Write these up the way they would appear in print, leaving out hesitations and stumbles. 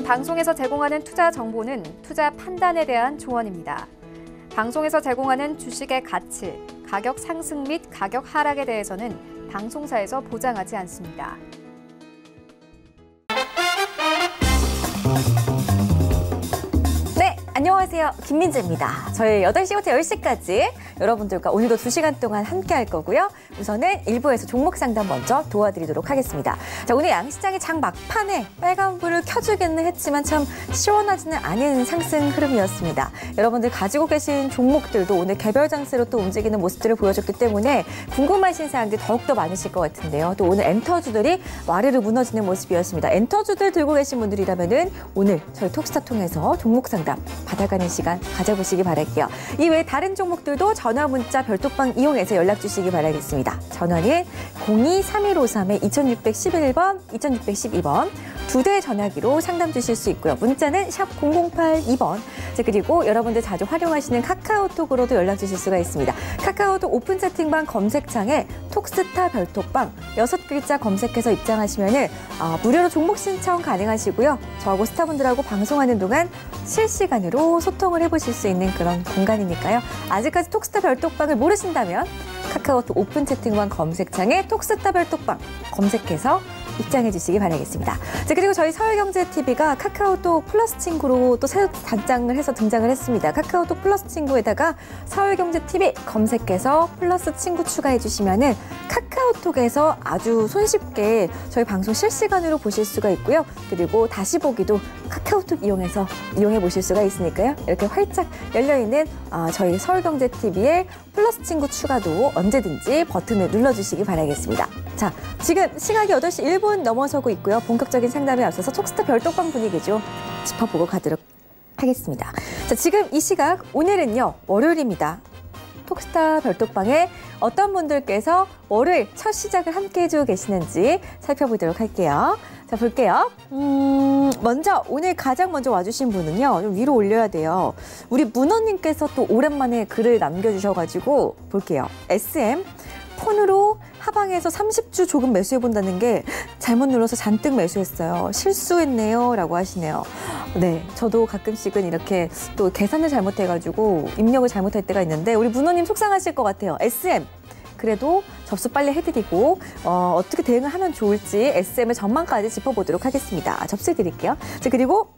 이번 방송에서 제공하는 투자 정보는 투자 판단에 대한 조언입니다. 방송에서 제공하는 주식의 가치, 가격 상승 및 가격 하락에 대해서는 방송사에서 보장하지 않습니다. 네, 안녕하세요. 김민재입니다. 저희 8시부터 10시까지 여러분들과 오늘도 2시간 동안 함께 할 거고요. 우선은 1부에서 종목 상담 먼저 도와드리도록 하겠습니다. 자, 오늘 양시장의 장 막판에 빨간불을 켜주기는 했지만 참 시원하지는 않은 상승 흐름이었습니다. 여러분들 가지고 계신 종목들도 오늘 개별 장세로 또 움직이는 모습들을 보여줬기 때문에 궁금하신 사항들이 더욱더 많으실 것 같은데요. 또 오늘 엔터주들이 와르르 무너지는 모습이었습니다. 엔터주들 들고 계신 분들이라면은 오늘 저희 톡스타 통해서 종목 상담 받아가는 시간 가져보시기 바랄게요. 이외에 다른 종목들도 전화 문자 별톡방 이용해서 연락 주시기 바라겠습니다. 전화는 02-3153-2611번, 2612번 두 대 전화기로 상담 주실 수 있고요. 문자는 샵 0082번. 그리고 여러분들 자주 활용하시는 카카오톡으로도 연락 주실 수가 있습니다. 카카오톡 오픈 채팅방 검색창에 톡스타 별톡방 6글자 검색해서 입장하시면은 무료로 종목 신청 가능하시고요. 저하고 스타분들하고 방송하는 동안 실시간으로 소통을 해보실 수 있는 그런 공간이니까요. 아직까지 톡스타 별톡방을 모르신다면 카카오톡 오픈 채팅방 검색창에 톡스타 별톡방 검색해서 입장해 주시기 바라겠습니다. 자, 그리고 저희 서울경제TV가 카카오톡 플러스 친구로 또 새로 단장을 해서 등장을 했습니다. 카카오톡 플러스 친구에다가 서울경제TV 검색해서 플러스 친구 추가해 주시면은 카카오톡에서 아주 손쉽게 저희 방송 실시간으로 보실 수가 있고요. 그리고 다시 보기도 카카오톡 이용해서 이용해 보실 수가 있으니까요. 이렇게 활짝 열려있는 저희 서울경제TV의 플러스 친구 추가도 언제든지 버튼을 눌러주시기 바라겠습니다. 자, 지금 시각이 8시 1분 넘어서고 있고요. 본격적인 상담에 앞서서 톡스타 별톡방 분위기죠. 짚어보고 가도록 하겠습니다. 자, 지금 이 시각 오늘은요. 월요일입니다. 톡스타 별톡방에 어떤 분들께서 월요일 첫 시작을 함께 해주고 계시는지 살펴보도록 할게요. 자, 볼게요. 먼저 오늘 가장 먼저 와주신 분은요. 좀 위로 올려야 돼요. 우리 문어님께서 또 오랜만에 글을 남겨주셔가지고 볼게요. SM 폰으로 하방에서 30주 조금 매수해본다는 게 잘못 눌러서 잔뜩 매수했어요. 실수했네요. 라고 하시네요. 네, 저도 가끔씩은 이렇게 또 계산을 잘못해가지고 입력을 잘못할 때가 있는데 우리 문호님 속상하실 것 같아요. SM. 그래도 접수 빨리 해드리고 어떻게 대응을 하면 좋을지 SM의 전망까지 짚어보도록 하겠습니다. 접수해드릴게요. 자, 그리고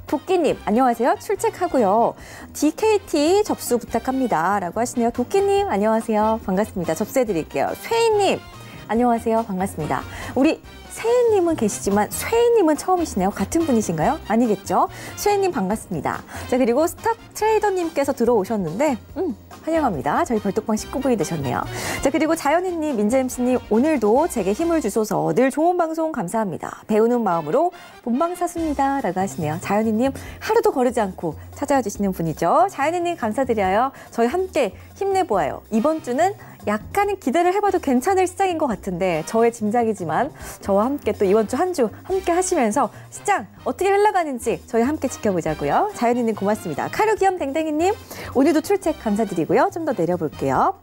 도끼님, 안녕하세요. 출첵하고요. DKT 접수 부탁합니다. 라고 하시네요. 도끼님, 안녕하세요. 반갑습니다. 접수해드릴게요. 쇠이님, 안녕하세요. 반갑습니다. 우리 세희님은 계시지만 쇠이님은 처음이시네요. 같은 분이신가요? 아니겠죠? 쇠이님 반갑습니다. 자, 그리고 스탑 트레이더님께서 들어오셨는데 환영합니다. 저희 별톡방 19분이 되셨네요. 자, 그리고 자연이님, 민재MC님 오늘도 제게 힘을 주셔서 늘 좋은 방송 감사합니다. 배우는 마음으로 본방사수입니다. 라고 하시네요. 자연이님 하루도 거르지 않고 찾아와 주시는 분이죠. 자연이님 감사드려요. 저희 함께 힘내보아요. 이번 주는 약간은 기대를 해봐도 괜찮을 시장인 것 같은데 저의 짐작이지만 저와 함께 또 이번 주 한 주 함께 하시면서 시장 어떻게 흘러가는지 저희 함께 지켜보자고요. 자연이님 고맙습니다. 카루기엄 댕댕이님 오늘도 출첵 감사드리고요. 좀 더 내려볼게요.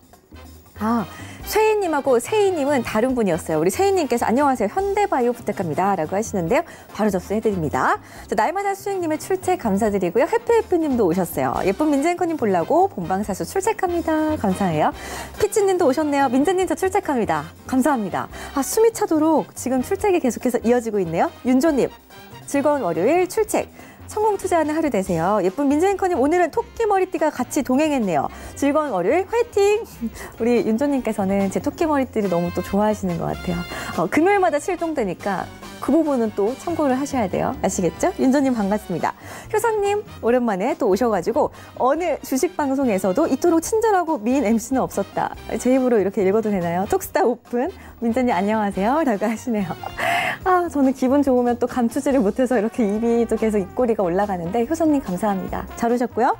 쇠이님하고 세이님은 다른 분이었어요. 우리 세이님께서 안녕하세요. 현대바이오 부탁합니다. 라고 하시는데요. 바로 접수해드립니다. 자, 날마다 수익님의 출첵 감사드리고요. 해피해피님도 오셨어요. 예쁜 민재앵커님 보려고 본방사수 출첵합니다. 감사해요. 피치님도 오셨네요. 민재님 저 출첵합니다. 감사합니다. 숨이 차도록 지금 출첵이 계속해서 이어지고 있네요. 윤조님 즐거운 월요일 출첵. 성공 투자하는 하루 되세요. 예쁜 민재앵커님 오늘은 토끼 머리띠가 같이 동행했네요. 즐거운 월요일 화이팅! 우리 윤조님께서는 제 토끼 머리띠를 너무 또 좋아하시는 것 같아요. 금요일마다 실종되니까 그 부분은 또 참고를 하셔야 돼요. 아시겠죠? 윤조님 반갑습니다. 효선님 오랜만에 또 오셔가지고 어느 주식방송에서도 이토록 친절하고 미인 MC는 없었다. 제 입으로 이렇게 읽어도 되나요? 톡스타 오픈 민조님 안녕하세요. 라고 하시네요. 저는 기분 좋으면 또 감추지를 못해서 이렇게 입이 또 계속 입꼬리가 올라가는데 효선님 감사합니다. 잘 오셨고요.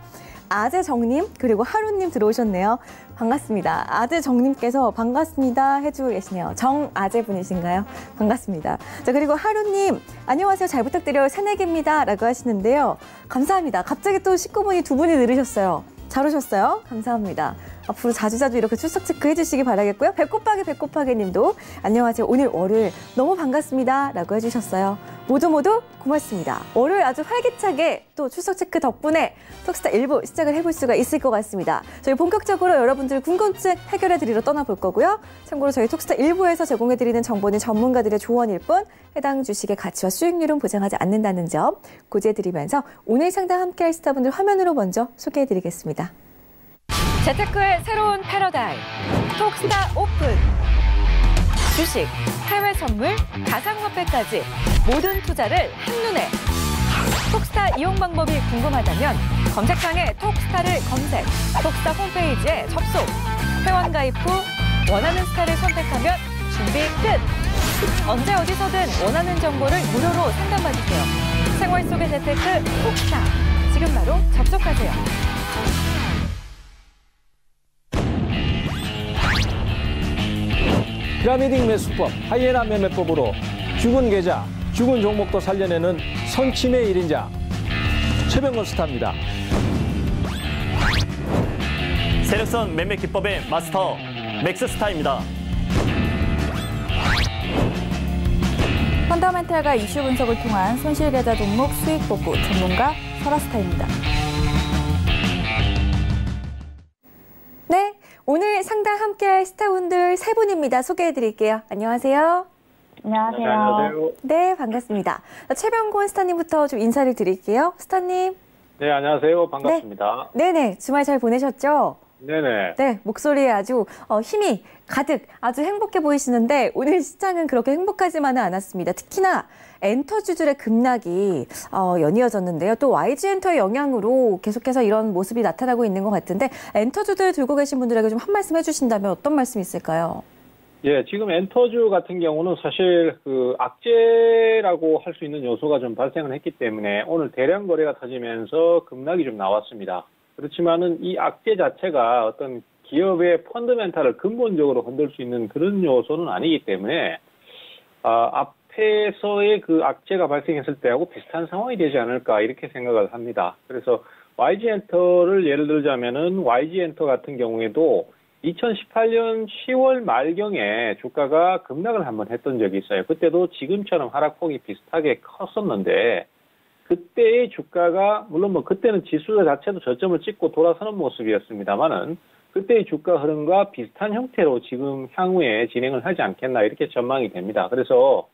아재정님 그리고 하루님 들어오셨네요. 반갑습니다. 아재정님께서 반갑습니다 해주고 계시네요. 정아재분이신가요? 반갑습니다. 자, 그리고 하루님 안녕하세요. 잘 부탁드려요. 새내기입니다. 라고 하시는데요. 감사합니다. 갑자기 또 19분이 두 분이 늘으셨어요. 잘 오셨어요? 감사합니다. 앞으로 자주자주 이렇게 출석 체크해 주시기 바라겠고요. 배꼽파게 님도 안녕하세요. 오늘 월요일 너무 반갑습니다. 라고 해주셨어요. 모두 고맙습니다. 월요일 아주 활기차게 또 출석 체크 덕분에 톡스타 1부 시작을 해볼 수가 있을 것 같습니다. 저희 본격적으로 여러분들 궁금증 해결해드리러 떠나볼 거고요. 참고로 저희 톡스타 1부에서 제공해드리는 정보는 전문가들의 조언일 뿐 해당 주식의 가치와 수익률은 보장하지 않는다는 점 고지해드리면서 오늘 상담 함께할 스타분들 화면으로 먼저 소개해드리겠습니다. 재테크의 새로운 패러다임, 톡스타 오픈. 주식, 해외 선물, 가상화폐까지 모든 투자를 한눈에. 톡스타 이용 방법이 궁금하다면 검색창에 톡스타를 검색, 톡스타 홈페이지에 접속. 회원 가입 후 원하는 스타를 선택하면 준비 끝! 언제 어디서든 원하는 정보를 무료로 상담받으세요. 생활 속의 재테크 톡스타. 지금 바로 접속하세요. 피라미딩 매수법, 하이에나 매매법으로 죽은 계좌, 죽은 종목도 살려내는 선침의 1인자 최병건 스타입니다. 세력선 매매 기법의 마스터 맥스스타입니다. 펀더멘탈과 이슈 분석을 통한 손실 계좌 종목 수익 보고 전문가 설아스타입니다. 네, 오늘 상담 함께할 스타분들 세 분입니다. 소개해드릴게요. 안녕하세요. 안녕하세요. 네, 반갑습니다. 최병곤 스타님부터 좀 인사를 드릴게요. 스타님. 네, 안녕하세요. 반갑습니다. 네네, 주말 잘 보내셨죠? 네네. 네, 목소리에 아주 힘이 가득 아주 행복해 보이시는데 오늘 시장은 그렇게 행복하지만은 않았습니다. 특히나 엔터주들의 급락이 연이어졌는데요. 또 YG엔터의 영향으로 계속해서 이런 모습이 나타나고 있는 것 같은데 엔터주들 들고 계신 분들에게 좀 한 말씀 해주신다면 어떤 말씀이 있을까요? 예, 지금 엔터주 같은 경우는 사실 그 악재라고 할 수 있는 요소가 좀 발생을 했기 때문에 오늘 대량 거래가 터지면서 급락이 좀 나왔습니다. 그렇지만은 이 악재 자체가 어떤 기업의 펀더멘탈을 근본적으로 흔들 수 있는 그런 요소는 아니기 때문에 앞에서의 그 악재가 발생했을 때하고 비슷한 상황이 되지 않을까 이렇게 생각을 합니다. 그래서 YG엔터를 예를 들자면은 YG엔터 같은 경우에도 2018년 10월 말경에 주가가 급락을 한번 했던 적이 있어요. 그때도 지금처럼 하락폭이 비슷하게 컸었는데 그때의 주가가 물론 뭐 그때는 지수 자체도 저점을 찍고 돌아서는 모습이었습니다만은 그때의 주가 흐름과 비슷한 형태로 지금 향후에 진행을 하지 않겠나 이렇게 전망이 됩니다. 그래서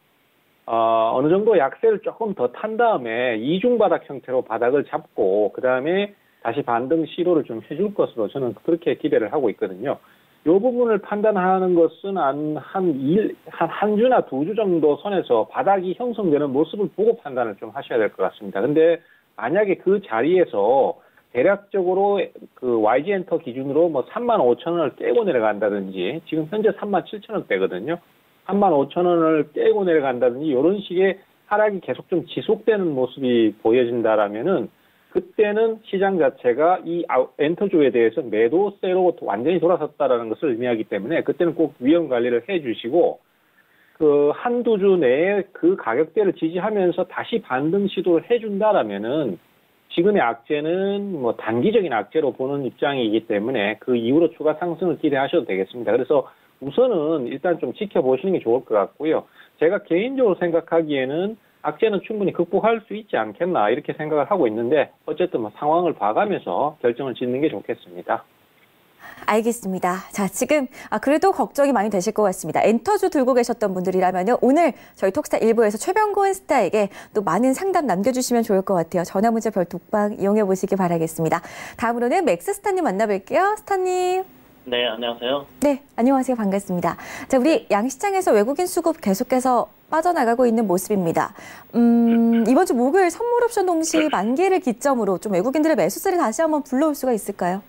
어느 정도 약세를 조금 더 탄 다음에 이중 바닥 형태로 바닥을 잡고 그 다음에 다시 반등 시도를 좀 해줄 것으로 저는 그렇게 기대를 하고 있거든요. 이 부분을 판단하는 것은 한 주나 두 주 정도 선에서 바닥이 형성되는 모습을 보고 판단을 좀 하셔야 될 것 같습니다. 근데 만약에 그 자리에서 대략적으로 그 YG엔터 기준으로 뭐 35,000원을 깨고 내려간다든지 지금 현재 37,000원대거든요. 35,000원을 깨고 내려간다든지 이런 식의 하락이 계속 좀 지속되는 모습이 보여진다라면은 그때는 시장 자체가 이 엔터주에 대해서 매도세로 완전히 돌아섰다라는 것을 의미하기 때문에 그때는 꼭 위험 관리를 해 주시고 그 한두 주 내에 그 가격대를 지지하면서 다시 반등 시도를 해 준다라면은 지금의 악재는 뭐 단기적인 악재로 보는 입장이기 때문에 그 이후로 추가 상승을 기대하셔도 되겠습니다. 그래서 우선은 일단 좀 지켜보시는 게 좋을 것 같고요. 제가 개인적으로 생각하기에는 악재는 충분히 극복할 수 있지 않겠나 이렇게 생각을 하고 있는데 어쨌든 뭐 상황을 봐가면서 결정을 짓는 게 좋겠습니다. 알겠습니다. 자, 지금 그래도 걱정이 많이 되실 것 같습니다. 엔터주 들고 계셨던 분들이라면 오늘 저희 톡스타 1부에서 최병곤 스타에게 또 많은 상담 남겨주시면 좋을 것 같아요. 전화문자 별톡방 이용해 보시기 바라겠습니다. 다음으로는 맥스 스타님 만나뵐게요. 스타님. 네, 안녕하세요. 네, 안녕하세요. 반갑습니다. 자, 우리 양시장에서 외국인 수급 계속해서 빠져나가고 있는 모습입니다. 이번 주 목요일 선물 옵션 동시 만기를 기점으로 좀 외국인들의 매수세를 다시 한번 불러올 수가 있을까요?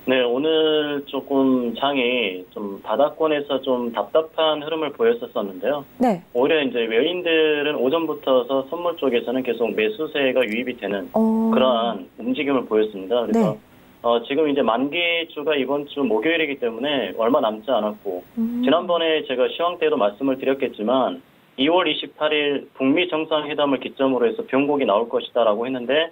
네, 오늘 조금 장이 좀 바닥권에서 좀 답답한 흐름을 보였었는데요. 네. 오히려 이제 외인들은 오전부터서 선물 쪽에서는 계속 매수세가 유입이 되는 그러한 움직임을 보였습니다. 그래서 네. 지금 이제 만기주가 이번 주 목요일이기 때문에 얼마 남지 않았고 지난번에 제가 시황 때도 말씀을 드렸겠지만 2월 28일 북미 정상회담을 기점으로 해서 변곡이 나올 것이다라고 했는데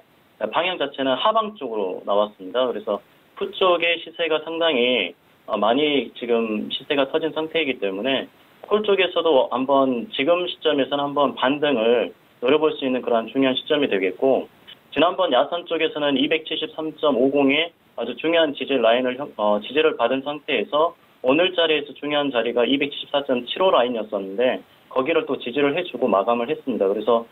방향 자체는 하방 쪽으로 나왔습니다. 그래서 푸 쪽의 시세가 상당히 많이 지금 시세가 터진 상태이기 때문에 콜 쪽에서도 한번 지금 시점에서는 한번 반등을 노려볼 수 있는 그러한 중요한 시점이 되겠고, 지난번 야선 쪽에서는 273.50의 아주 중요한 지지 라인을 지지를 받은 상태에서 오늘 자리에서 중요한 자리가 274.75 라인이었었는데 거기를 또 지지를 해주고 마감을 했습니다. 그래서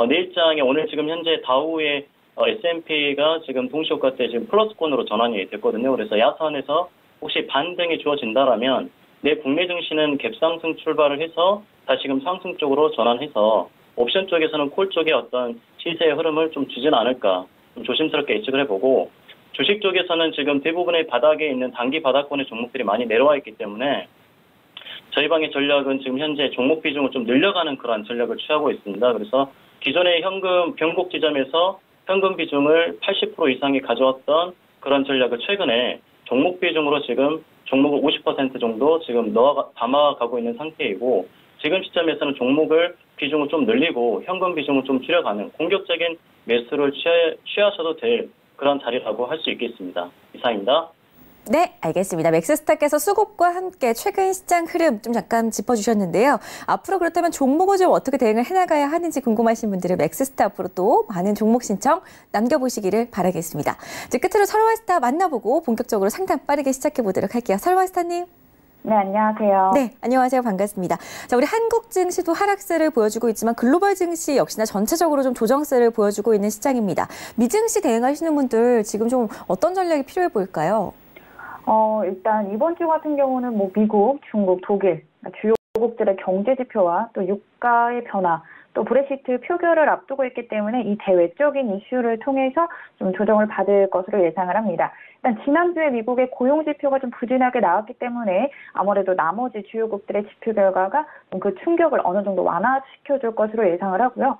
내일장에 오늘 지금 현재 다우의 S&P가 지금 동시효과 때 지금 플러스권으로 전환이 됐거든요. 그래서 야선에서 혹시 반등이 주어진다라면 내 국내 증시는 갭상승 출발을 해서 다시금 상승 쪽으로 전환해서 옵션 쪽에서는 콜 쪽의 어떤 시세의 흐름을 좀 주진 않을까 좀 조심스럽게 예측을 해보고, 주식 쪽에서는 지금 대부분의 바닥에 있는 단기 바닥권의 종목들이 많이 내려와 있기 때문에 저희 방의 전략은 지금 현재 종목 비중을 좀 늘려가는 그런 전략을 취하고 있습니다. 그래서 기존의 현금 변곡 지점에서 현금 비중을 80% 이상이 가져왔던 그런 전략을 최근에 종목 비중으로 지금 종목을 50% 정도 지금 담아가고 있는 상태이고, 지금 시점에서는 종목을 비중을 좀 늘리고 현금 비중을 좀 줄여가는 공격적인 매수를 취하셔도 될 그런 자리라고 할 수 있겠습니다. 이상입니다. 네, 알겠습니다. 맥스스탁께서 수급과 함께 최근 시장 흐름 좀 잠깐 짚어주셨는데요. 앞으로 그렇다면 종목을 좀 어떻게 대응을 해나가야 하는지 궁금하신 분들은 맥스스탁 앞으로 또 많은 종목 신청 남겨보시기를 바라겠습니다. 이제 끝으로 설화스타 만나보고 본격적으로 상담 빠르게 시작해보도록 할게요. 설화스타님. 네, 안녕하세요. 네, 안녕하세요. 반갑습니다. 자, 우리 한국 증시도 하락세를 보여주고 있지만 글로벌 증시 역시나 전체적으로 좀 조정세를 보여주고 있는 시장입니다. 미증시 대응하시는 분들 지금 좀 어떤 전략이 필요해 보일까요? 일단 이번 주 같은 경우는 뭐 미국, 중국, 독일 주요국들의 경제 지표와 또 유가의 변화, 또 브렉시트 표결을 앞두고 있기 때문에 이 대외적인 이슈를 통해서 좀 조정을 받을 것으로 예상을 합니다. 일단 지난주에 미국의 고용 지표가 좀 부진하게 나왔기 때문에 아무래도 나머지 주요국들의 지표 결과가 좀 그 충격을 어느 정도 완화시켜줄 것으로 예상을 하고요.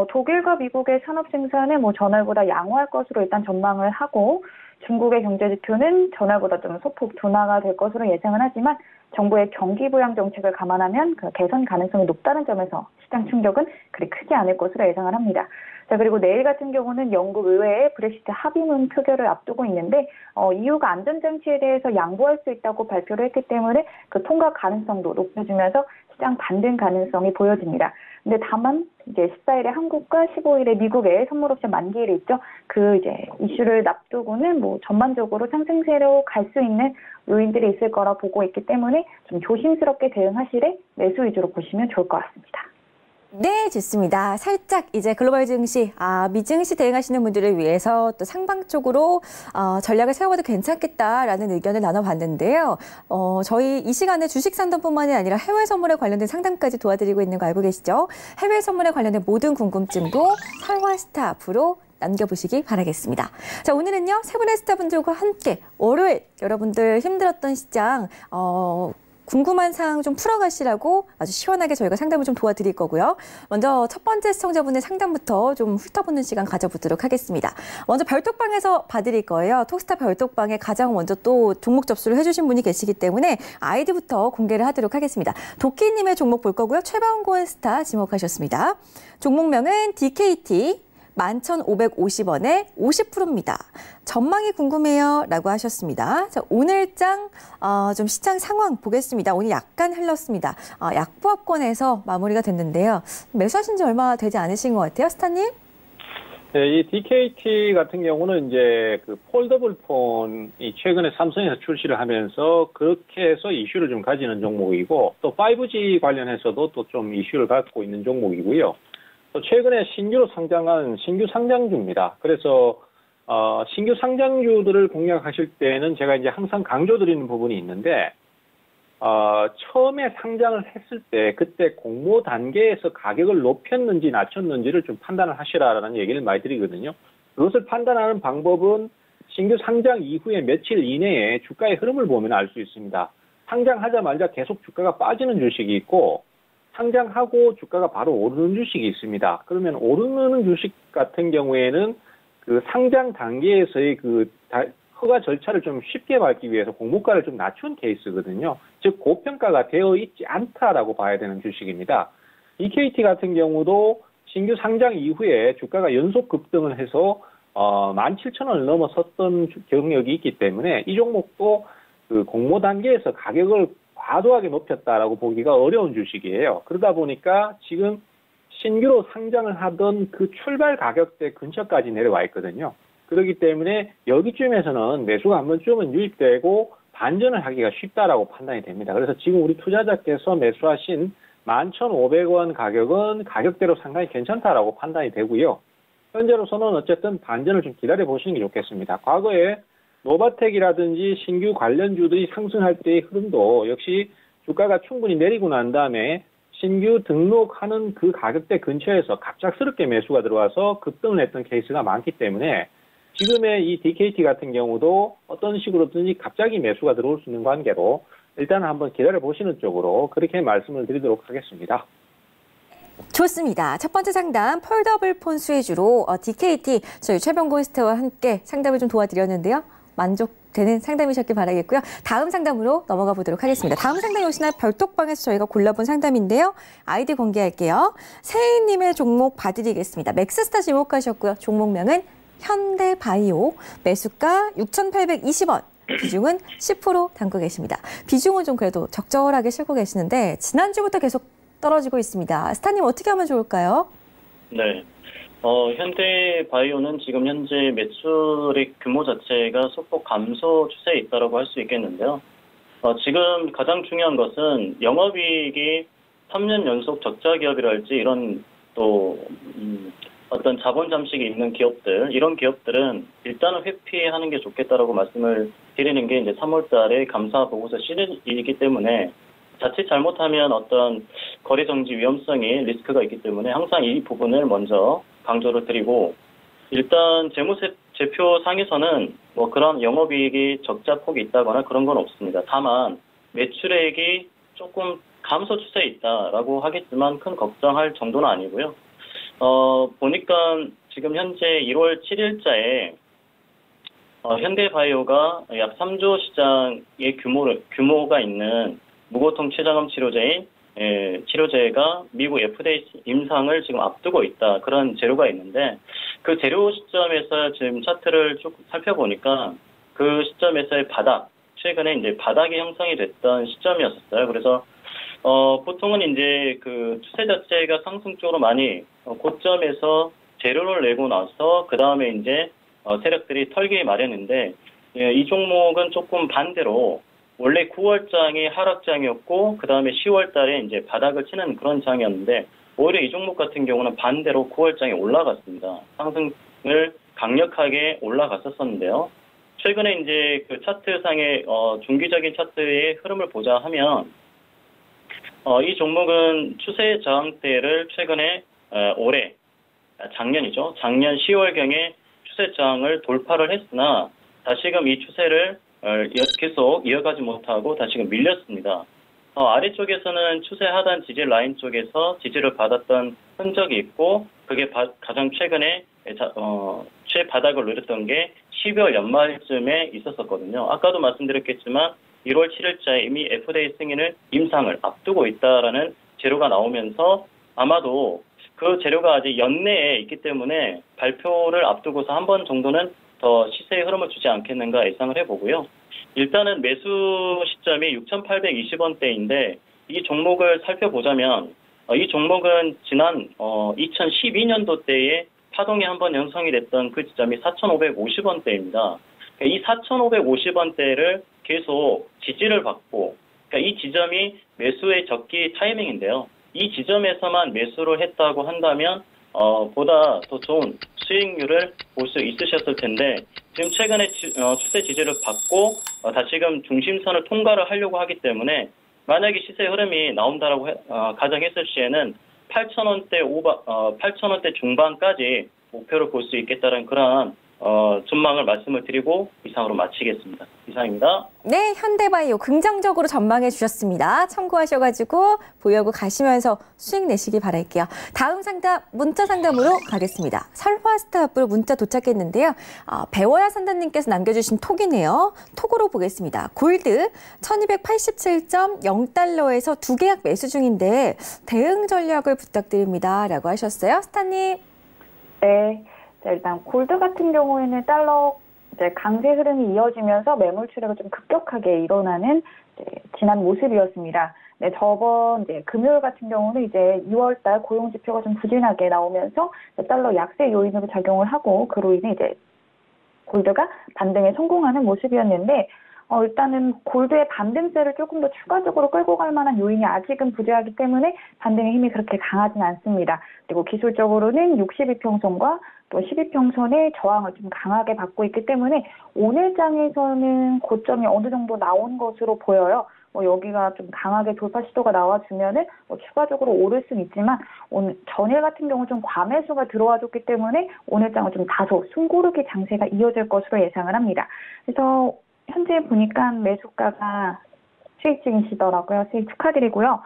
독일과 미국의 산업 생산은 뭐 전월보다 양호할 것으로 일단 전망을 하고, 중국의 경제 지표는 전월보다 좀 소폭 둔화가 될 것으로 예상은 하지만 정부의 경기 부양 정책을 감안하면 그 개선 가능성이 높다는 점에서 시장 충격은 그리 크지 않을 것으로 예상을 합니다. 자, 그리고 내일 같은 경우는 영국 의회의 브렉시트 합의문 표결을 앞두고 있는데 EU가 안전장치에 대해서 양보할 수 있다고 발표를 했기 때문에 그 통과 가능성도 높여주면서 시장 반등 가능성이 보여집니다. 근데 다만 이제 14일에 한국과 15일에 미국의 선물 옵션 만기일이 있죠. 그 이제 이슈를 앞두고는 뭐 전반적으로 상승세로 갈 수 있는 요인들이 있을 거라 보고 있기 때문에 좀 조심스럽게 대응하시되 매수 위주로 보시면 좋을 것 같습니다. 네, 좋습니다. 살짝 이제 글로벌 증시, 미증시 대응하시는 분들을 위해서 또 상방 쪽으로 전략을 세워도 괜찮겠다라는 의견을 나눠봤는데요. 저희 이 시간에 주식 상담뿐만이 아니라 해외 선물에 관련된 상담까지 도와드리고 있는 거 알고 계시죠? 해외 선물에 관련된 모든 궁금증도 설화스타 앞으로 남겨보시기 바라겠습니다. 자, 오늘은요, 세 분의 스타분들과 함께 월요일 여러분들 힘들었던 시장, 궁금한 사항 좀 풀어가시라고 아주 시원하게 저희가 상담을 좀 도와드릴 거고요. 먼저 첫 번째 시청자분의 상담부터 좀 훑어보는 시간 가져보도록 하겠습니다. 먼저 별톡방에서 봐드릴 거예요. 톡스타 별톡방에 가장 먼저 또 종목 접수를 해주신 분이 계시기 때문에 아이디부터 공개를 하도록 하겠습니다. 도끼님의 종목 볼 거고요. 최방곤 스타 지목하셨습니다. 종목명은 DKT. 11,550원에 50%입니다. 전망이 궁금해요 라고 하셨습니다. 자, 오늘장 좀 시장 상황 보겠습니다. 오늘 약간 흘렀습니다. 약보합권에서 마무리가 됐는데요. 매수하신 지 얼마 되지 않으신 것 같아요, 스타님? 네, 이 DKT 같은 경우는 이제 그 폴더블 폰이 최근에 삼성에서 출시를 하면서 그렇게 해서 이슈를 좀 가지는 종목이고, 또 5G 관련해서도 또 좀 이슈를 갖고 있는 종목이고요. 또 최근에 신규로 상장한 신규 상장주입니다. 그래서 신규 상장주들을 공략하실 때는 제가 이제 항상 강조드리는 부분이 있는데, 처음에 상장을 했을 때 그때 공모 단계에서 가격을 높였는지 낮췄는지를 좀 판단을 하시라라는 얘기를 많이 드리거든요. 그것을 판단하는 방법은 신규 상장 이후에 며칠 이내에 주가의 흐름을 보면 알 수 있습니다. 상장하자마자 계속 주가가 빠지는 주식이 있고, 상장하고 주가가 바로 오르는 주식이 있습니다. 그러면 오르는 주식 같은 경우에는 그 상장 단계에서의 그 허가 절차를 좀 쉽게 밟기 위해서 공모가를 좀 낮춘 케이스거든요. 즉 고평가가 되어 있지 않다라고 봐야 되는 주식입니다. EKT 같은 경우도 신규 상장 이후에 주가가 연속 급등을 해서 17,000원을 넘어섰던 경력이 있기 때문에 이 종목도 그 공모 단계에서 가격을 과도하게 높였다라고 보기가 어려운 주식이에요. 그러다 보니까 지금 신규로 상장을 하던 그 출발 가격대 근처까지 내려와 있거든요. 그렇기 때문에 여기쯤에서는 매수가 한 번쯤은 유입되고 반전을 하기가 쉽다라고 판단이 됩니다. 그래서 지금 우리 투자자께서 매수하신 11,500원 가격은 가격대로 상당히 괜찮다라고 판단이 되고요. 현재로서는 어쨌든 반전을 좀 기다려 보시는 게 좋겠습니다. 과거에 노바텍이라든지 신규 관련주들이 상승할 때의 흐름도 역시 주가가 충분히 내리고 난 다음에 신규 등록하는 그 가격대 근처에서 갑작스럽게 매수가 들어와서 급등을 했던 케이스가 많기 때문에 지금의 이 DKT 같은 경우도 어떤 식으로든지 갑자기 매수가 들어올 수 있는 관계로 일단 한번 기다려 보시는 쪽으로 그렇게 말씀을 드리도록 하겠습니다. 좋습니다. 첫 번째 상담 폴더블 폰 수혜주로 DKT 저희 최병곤 스타와 함께 상담을 좀 도와드렸는데요. 만족되는 상담이셨길 바라겠고요. 다음 상담으로 넘어가 보도록 하겠습니다. 다음 상담이 오시나 별톡방에서 저희가 골라본 상담인데요. 아이디 공개할게요. 세희님의 종목 봐드리겠습니다. 맥스스타 지목하셨고요. 종목명은 현대바이오, 매수가 6,820원. 비중은 10% 담고 계십니다. 비중은 좀 그래도 적절하게 실고 계시는데 지난주부터 계속 떨어지고 있습니다. 스타님 어떻게 하면 좋을까요? 네. 현대바이오는 지금 현재 매출의 규모 자체가 소폭 감소 추세에 있다고 할 수 있겠는데요. 지금 가장 중요한 것은 영업이익이 3년 연속 적자 기업이랄지 이런 또 어떤 자본 잠식이 있는 기업들, 이런 기업들은 일단은 회피하는 게 좋겠다라고 말씀을 드리는 게 이제 3월 달에 감사 보고서 시즌이기 때문에 자칫 잘못하면 어떤 거래 정지 위험성이 리스크가 있기 때문에 항상 이 부분을 먼저 강조를 드리고, 일단 재무제표 상에서는 뭐 그런 영업이익이 적자 폭이 있다거나 그런 건 없습니다. 다만 매출액이 조금 감소 추세에 있다라고 하겠지만 큰 걱정할 정도는 아니고요. 보니까 지금 현재 1월 7일자에 현대바이오가 약 3조 시장의 규모가 있는 무고통 췌장암 치료제가 미국 FDA 임상을 지금 앞두고 있다. 그런 재료가 있는데 그 재료 시점에서 지금 차트를 쭉 살펴보니까 그 시점에서의 최근에 이제 바닥이 형성이 됐던 시점이었어요. 그래서 보통은 이제 그 추세 자체가 상승 쪽으로 많이 고점에서 재료를 내고 나서 그 다음에 이제 세력들이 털기 마련인데 이 종목은 조금 반대로 원래 9월장이 하락장이었고 그 다음에 10월달에 이제 바닥을 치는 그런 장이었는데 오히려 이 종목 같은 경우는 반대로 9월장에 올라갔습니다. 상승을 강력하게 올라갔었는데요. 최근에 이제 그 차트상의 중기적인 차트의 흐름을 보자 하면 이 종목은 추세 저항대를 최근에 작년 10월경에 추세 저항을 돌파를 했으나 다시금 이 추세를 계속 이어가지 못하고 다시금 밀렸습니다. 아래쪽에서는 추세 하단 지지 라인 쪽에서 지지를 받았던 흔적이 있고 그게 가장 최근에 최바닥을 누렸던 게 12월 연말쯤에 있었었거든요. 아까도 말씀드렸겠지만 1월 7일자에 이미 FDA 승인을 임상을 앞두고 있다라는 재료가 나오면서 아마도 그 재료가 아직 연내에 있기 때문에 발표를 앞두고서 한 번 정도는 더 시세의 흐름을 주지 않겠는가 예상을 해보고요. 일단은 매수 시점이 6,820원대인데 이 종목을 살펴보자면 이 종목은 지난 2012년도 때에 파동이 한번 형성이 됐던 그 지점이 4,550원대입니다. 이 4,550원대를 계속 지지를 받고 이 지점이 매수의 적기 타이밍인데요. 이 지점에서만 매수를 했다고 한다면 보다 더 좋은 수익률을 볼 수 있으셨을 텐데 지금 최근에 추세 지지를 받고 다시금 중심선을 통과를 하려고 하기 때문에 만약에 시세 흐름이 나온다라고 가정했을 시에는 8,000원대 중반까지 목표를 볼 수 있겠다는 그런 전망을 말씀을 드리고 이상으로 마치겠습니다. 이상입니다. 네, 현대바이오 긍정적으로 전망해 주셨습니다. 참고하셔가지고 보유하고 가시면서 수익 내시기 바랄게요. 다음 상담, 문자 상담으로 가겠습니다. 설화스타업으로 문자 도착했는데요. 배워야 산다님께서 남겨주신 톡이네요. 톡으로 보겠습니다. 골드 1287.0달러에서 두 계약 매수 중인데 대응 전략을 부탁드립니다. 라고 하셨어요. 스타님. 네. 일단 골드 같은 경우에는 달러 강세 흐름이 이어지면서 매물 출회가 좀 급격하게 일어나는 지난 모습이었습니다. 네, 저번 이제 금요일 같은 경우는 이제 2월달 고용 지표가 좀 부진하게 나오면서 달러 약세 요인으로 작용을 하고 그로 인해 이제 골드가 반등에 성공하는 모습이었는데 일단은 골드의 반등세를 조금 더 추가적으로 끌고 갈 만한 요인이 아직은 부재하기 때문에 반등의 힘이 그렇게 강하진 않습니다. 그리고 기술적으로는 62평선과 또 12평선의 저항을 좀 강하게 받고 있기 때문에 오늘 장에서는 고점이 어느 정도 나온 것으로 보여요. 여기가 좀 강하게 돌파 시도가 나와주면은 추가적으로 오를 수는 있지만 오늘 전일 같은 경우 좀 과매수가 들어와줬기 때문에 오늘 장은 좀 다소 숨고르기 장세가 이어질 것으로 예상을 합니다. 그래서 현재 보니까 매수가가 수익 중이시더라고요. 수익 축하드리고요.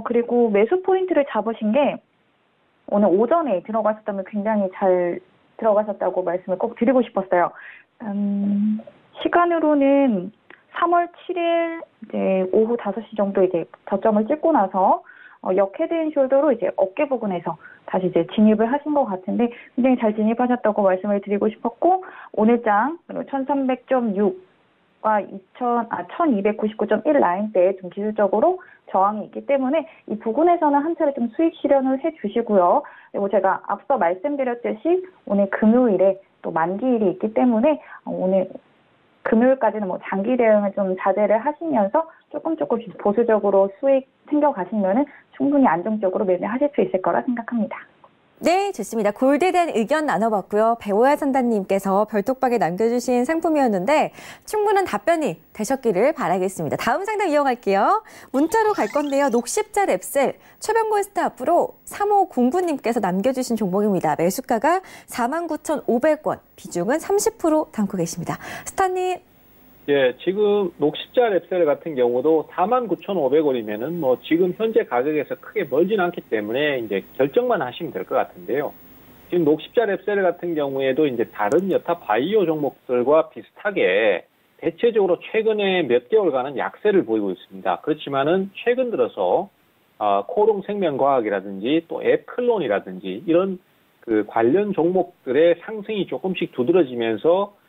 그리고 매수 포인트를 잡으신 게 오늘 오전에 들어가셨다면 굉장히 잘 들어가셨다고 말씀을 꼭 드리고 싶었어요. 시간으로는 3월 7일 이제 오후 5시 정도 이제 저점을 찍고 나서 역 헤드앤숄더로 이제 어깨 부근에서 다시 이제 진입을 하신 것 같은데 굉장히 잘 진입하셨다고 말씀을 드리고 싶었고 오늘 장 1300.6과 1299.1 라인대에 좀 기술적으로 저항이 있기 때문에 이 부분에서는 한 차례 좀 수익 실현을 해주시고요. 그리고 제가 앞서 말씀드렸듯이 오늘 금요일에 또 만기일이 있기 때문에 오늘 금요일까지는 장기 대응을 좀 자제를 하시면서 조금씩 보수적으로 수익 챙겨가시면은 충분히 안정적으로 매매하실 수 있을 거라 생각합니다. 네, 좋습니다. 골드에 대한 의견 나눠봤고요. 배워야 산다님께서 별톡방에 남겨주신 상품이었는데 충분한 답변이 되셨기를 바라겠습니다. 다음 상담 이어갈게요. 문자로 갈 건데요. 녹십자 랩셀 최병곤 스타 앞으로 3509님께서 남겨주신 종목입니다. 매수가가 49,500원, 비중은 30% 담고 계십니다. 스타님. 예, 지금 녹십자 랩셀 같은 경우도 49,500원이면은 지금 현재 가격에서 크게 멀진 않기 때문에 이제 결정만 하시면 될 것 같은데요. 지금 녹십자 랩셀 같은 경우에도 이제 다른 여타 바이오 종목들과 비슷하게 대체적으로 최근에 몇 개월간은 약세를 보이고 있습니다. 그렇지만은 최근 들어서 코롱 생명과학이라든지 또 앱클론이라든지 이런 그 관련 종목들의 상승이 조금씩 두드러지면서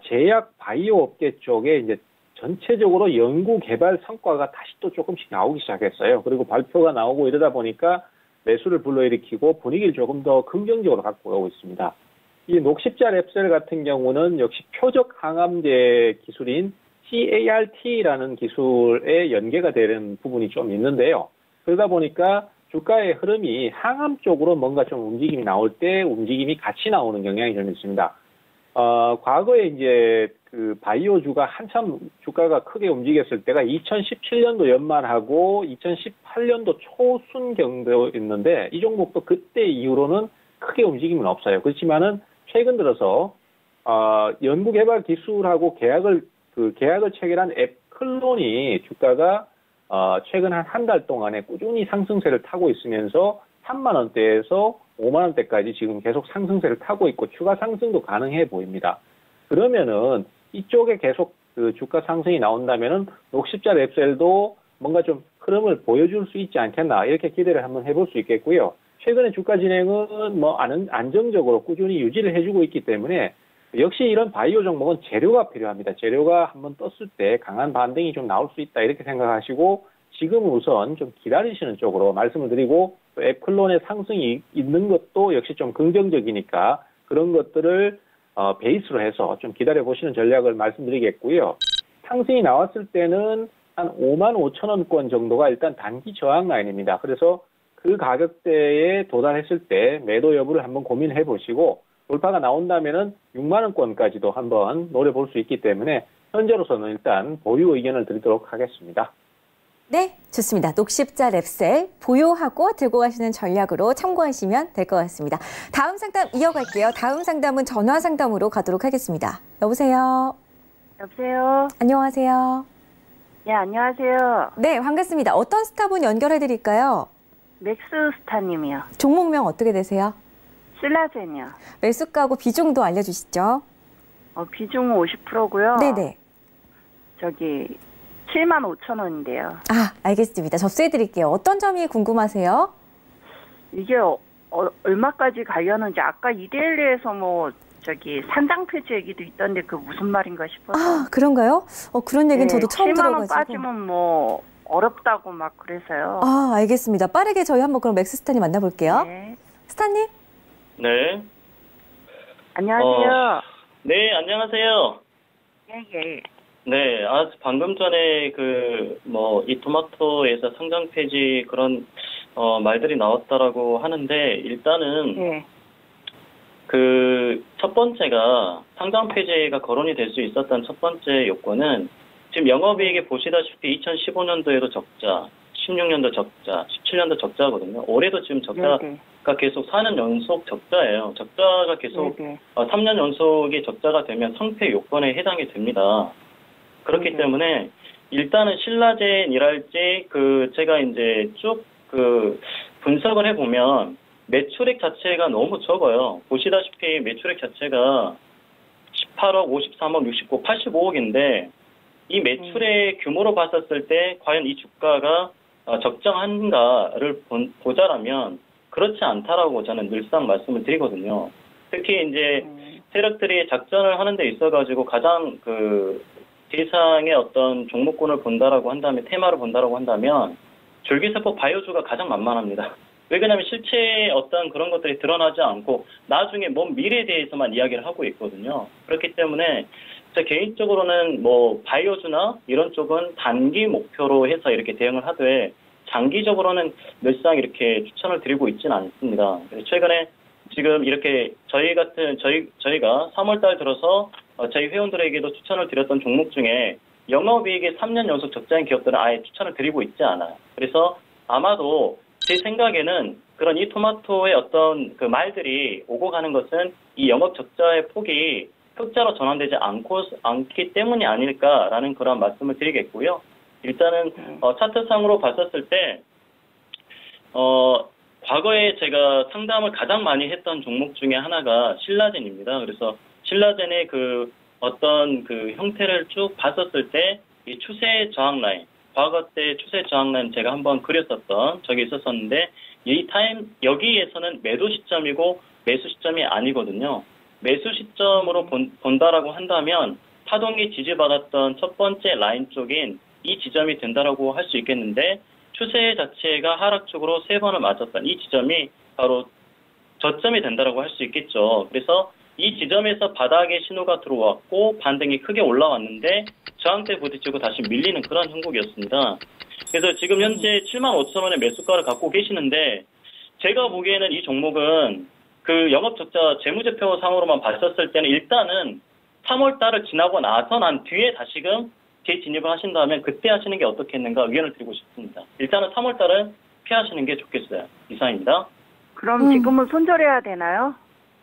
제약 바이오 업계 쪽에 이제 전체적으로 연구 개발 성과가 다시 또 조금씩 나오기 시작했어요. 그리고 발표가 나오고 이러다 보니까 매수를 불러일으키고 분위기를 조금 더 긍정적으로 갖고 오고 있습니다. 이 녹십자 랩셀 같은 경우는 역시 표적 항암제 기술인 CAR-T라는 기술에 연계가 되는 부분이 좀 있는데요. 그러다 보니까 주가의 흐름이 항암 쪽으로 뭔가 좀 움직임이 나올 때 움직임이 같이 나오는 경향이 좀 있습니다. 과거에 이제 그 바이오주가 한참 주가가 크게 움직였을 때가 2017년도 연말하고 2018년도 초순경도였는데 이 종목도 그때 이후로는 크게 움직임은 없어요. 그렇지만은 최근 들어서 연구개발 기술하고 계약을 체결한 앱클론이 주가가 최근 한 달 동안에 꾸준히 상승세를 타고 있으면서 3만 원대에서 5만 원대까지 지금 계속 상승세를 타고 있고 추가 상승도 가능해 보입니다. 그러면은 이쪽에 계속 그 주가 상승이 나온다면은 녹십자 랩셀도 뭔가 좀 흐름을 보여줄 수 있지 않겠나 이렇게 기대를 한번 해볼 수 있겠고요. 최근에 주가 진행은 안정적으로 꾸준히 유지를 해주고 있기 때문에 역시 이런 바이오 종목은 재료가 필요합니다. 재료가 한번 떴을 때 강한 반등이 좀 나올 수 있다 이렇게 생각하시고 지금은 우선 좀 기다리시는 쪽으로 말씀을 드리고 또 앱클론의 상승이 있는 것도 역시 좀 긍정적이니까 그런 것들을 베이스로 해서 좀 기다려보시는 전략을 말씀드리겠고요. 상승이 나왔을 때는 한 5만 5천 원권 정도가 일단 단기 저항 라인입니다. 그래서 그 가격대에 도달했을 때 매도 여부를 한번 고민해 보시고 돌파가 나온다면은 6만 원권까지도 한번 노려볼 수 있기 때문에 현재로서는 일단 보유 의견을 드리도록 하겠습니다. 네, 좋습니다. 녹십자 랩셀 보유하고 들고 가시는 전략으로 참고하시면 될 것 같습니다. 다음 상담 이어갈게요. 다음 상담은 전화 상담으로 가도록 하겠습니다. 여보세요? 여보세요? 안녕하세요? 네, 안녕하세요. 네, 반갑습니다. 어떤 스타분 연결해드릴까요? 맥스스타님이요. 종목명 어떻게 되세요? 신라젠이요. 매수가하고 비중도 알려주시죠. 비중은 50%고요. 네네. 75,000원인데요. 알겠습니다. 접수해드릴게요. 어떤 점이 궁금하세요? 이게 얼마까지 가려는지 아까 이데일리에서 저기 산장 폐지 얘기도 있던데 그 무슨 말인가 싶어서. 아, 그런가요? 그런 얘기는 저도 처음 7만 원 들어가지고. 빠지면 뭐 어렵다고 막 그래서요. 아, 알겠습니다. 빠르게 저희 한번 그럼 맥스스타님 만나볼게요. 네. 스타님? 네. 안녕하세요. 네, 안녕하세요. 예, 예. 네, 방금 전에 이 토마토에서 상장 폐지 그런, 말들이 나왔다라고 하는데, 일단은, 예. 첫 번째가, 상장 폐지가 거론이 될 수 있었던 첫 번째 요건은, 지금 영업이익이 보시다시피 2015년도에도 적자, 16년도 적자, 17년도 적자거든요. 올해도 지금 적자가 네네. 계속 4년 연속 적자예요. 적자가 계속 네네. 3년 연속이 적자가 되면 상폐 요건에 해당이 됩니다. 그렇기 때문에 일단은 신라젠이랄지 제가 이제 쭉 분석을 해보면 매출액 자체가 너무 적어요. 보시다시피 매출액 자체가 18억, 53억, 69억, 85억인데 이 매출의 규모로 봤었을 때 과연 이 주가가 적정한가를 보자라면 그렇지 않다라고 저는 늘상 말씀을 드리거든요. 특히 이제 세력들이 작전을 하는 데 있어가지고 가장 대상의 어떤 종목군을 본다라고 한다면, 테마를 본다라고 한다면 줄기세포 바이오주가 가장 만만합니다. 왜 그러냐면 실제 어떤 그런 것들이 드러나지 않고 나중에 먼 미래에 대해서만 이야기를 하고 있거든요. 그렇기 때문에 제 개인적으로는 바이오주나 이런 쪽은 단기 목표로 해서 이렇게 대응을 하되 장기적으로는 늘상 이렇게 추천을 드리고 있지는 않습니다. 그래서 최근에 지금 이렇게 저희가 3월달 들어서 저희 회원들에게도 추천을 드렸던 종목 중에 영업이익이 3년 연속 적자인 기업들은 아예 추천을 드리고 있지 않아요. 그래서 아마도 제 생각에는 그런 이 토마토의 어떤 말들이 오고 가는 것은 이 영업 적자의 폭이 흑자로 전환되지 않기 때문이 아닐까라는 그런 말씀을 드리겠고요. 일단은 차트상으로 봤었을 때 과거에 제가 상담을 가장 많이 했던 종목 중에 하나가 신라젠입니다. 그래서 신라젠의 어떤 형태를 쭉 봤었을 때 이 추세 저항 라인, 과거 때 추세 저항 라인 제가 한번 그렸었던 적이 있었었는데 여기에서는 매도 시점이고 매수 시점이 아니거든요. 매수 시점으로 본다라고 한다면 파동이 지지받았던 첫 번째 라인 쪽인 이 지점이 된다라고 할 수 있겠는데 추세 자체가 하락적으로 3번을 맞았던 이 지점이 바로 저점이 된다라고 할 수 있겠죠. 그래서 이 지점에서 바닥에 신호가 들어왔고 반등이 크게 올라왔는데 저항대 부딪히고 다시 밀리는 그런 형국이었습니다. 그래서 지금 현재 75,000원의 매수가를 갖고 계시는데 제가 보기에는 이 종목은 영업적자 재무제표상으로만 봤었을 때는 일단은 3월 달을 지나고 나서 난 뒤에 다시금 재진입을 하신다면 그때 하시는 게 어떻겠는가 의견을 드리고 싶습니다. 일단은 3월 달은 피하시는 게 좋겠어요. 이상입니다. 그럼 지금은 손절해야 되나요?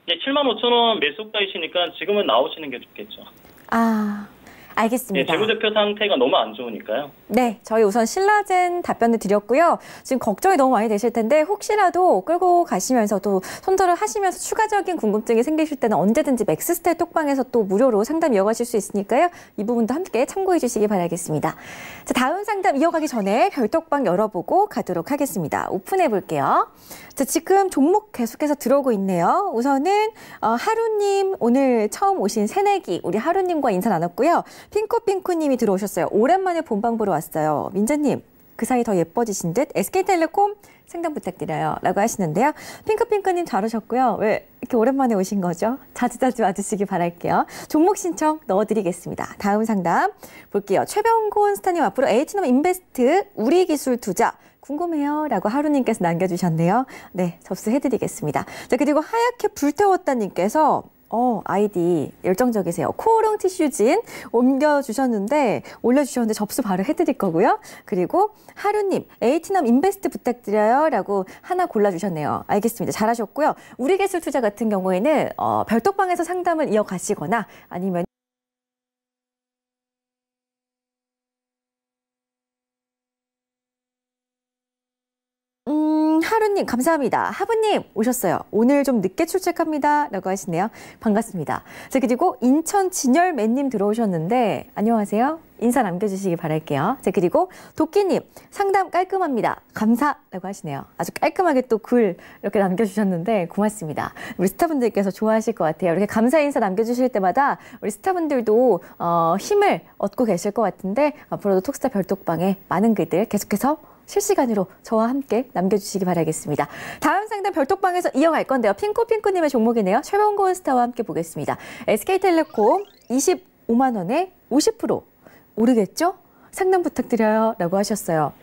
네, 75,000원 매수가이시니까 지금은 나오시는 게 좋겠죠. 아, 알겠습니다. 네, 재무제표 상태가 너무 안 좋으니까요. 네, 저희 우선 신라젠 답변을 드렸고요. 지금 걱정이 너무 많이 되실 텐데 혹시라도 끌고 가시면서도 손절을 하시면서 추가적인 궁금증이 생기실 때는 언제든지 맥스스타일 톡방에서 또 무료로 상담 이어가실 수 있으니까요. 이 부분도 함께 참고해 주시기 바라겠습니다. 자, 다음 상담 이어가기 전에 별톡방 열어보고 가도록 하겠습니다. 오픈해 볼게요. 자, 지금 종목 계속해서 들어오고 있네요. 우선은 하루님 오늘 처음 오신 새내기 우리 하루님과 인사 나눴고요. 핑크핑크님이 들어오셨어요. 오랜만에 본방 보러 왔어요. 민재님, 그 사이 더 예뻐지신 듯 SK텔레콤 상담 부탁드려요. 라고 하시는데요. 핑크핑크님 잘 오셨고요. 왜 이렇게 오랜만에 오신 거죠? 자주자주 와주시기 바랄게요. 종목 신청 넣어드리겠습니다. 다음 상담 볼게요. 최병곤 스타님 앞으로 H놈 인베스트 우리기술 투자 궁금해요. 라고 하루님께서 남겨주셨네요. 네, 접수해드리겠습니다. 자, 그리고 하얗게 불태웠다님께서 아이디 열정적이세요. 코오롱 티슈진 올려주셨는데 접수 바로 해드릴 거고요. 그리고 하루님, H남 인베스트 부탁드려요. 라고 하나 골라주셨네요. 알겠습니다. 잘하셨고요. 우리기술 투자 같은 경우에는 별톡방에서 상담을 이어가시거나 아니면 윤하루님 감사합니다. 하부님 오셨어요. 오늘 좀 늦게 출첵합니다. 라고 하시네요. 반갑습니다. 자, 그리고 인천 진열매님 들어오셨는데 안녕하세요. 인사 남겨주시기 바랄게요. 자, 그리고 도끼님 상담 깔끔합니다. 감사라고 하시네요. 아주 깔끔하게 또 글 이렇게 남겨주셨는데 고맙습니다. 우리 스타분들께서 좋아하실 것 같아요. 이렇게 감사 인사 남겨주실 때마다 우리 스타분들도 힘을 얻고 계실 것 같은데 앞으로도 톡스타 별톡방에 많은 글들 계속해서 실시간으로 저와 함께 남겨주시기 바라겠습니다. 다음 상담 별톡방에서 이어갈 건데요. 핑크핑크님의 종목이네요. 최병곤 스타와 함께 보겠습니다. SK텔레콤 25만 원에 50% 오르겠죠? 상담 부탁드려요. 라고 하셨어요.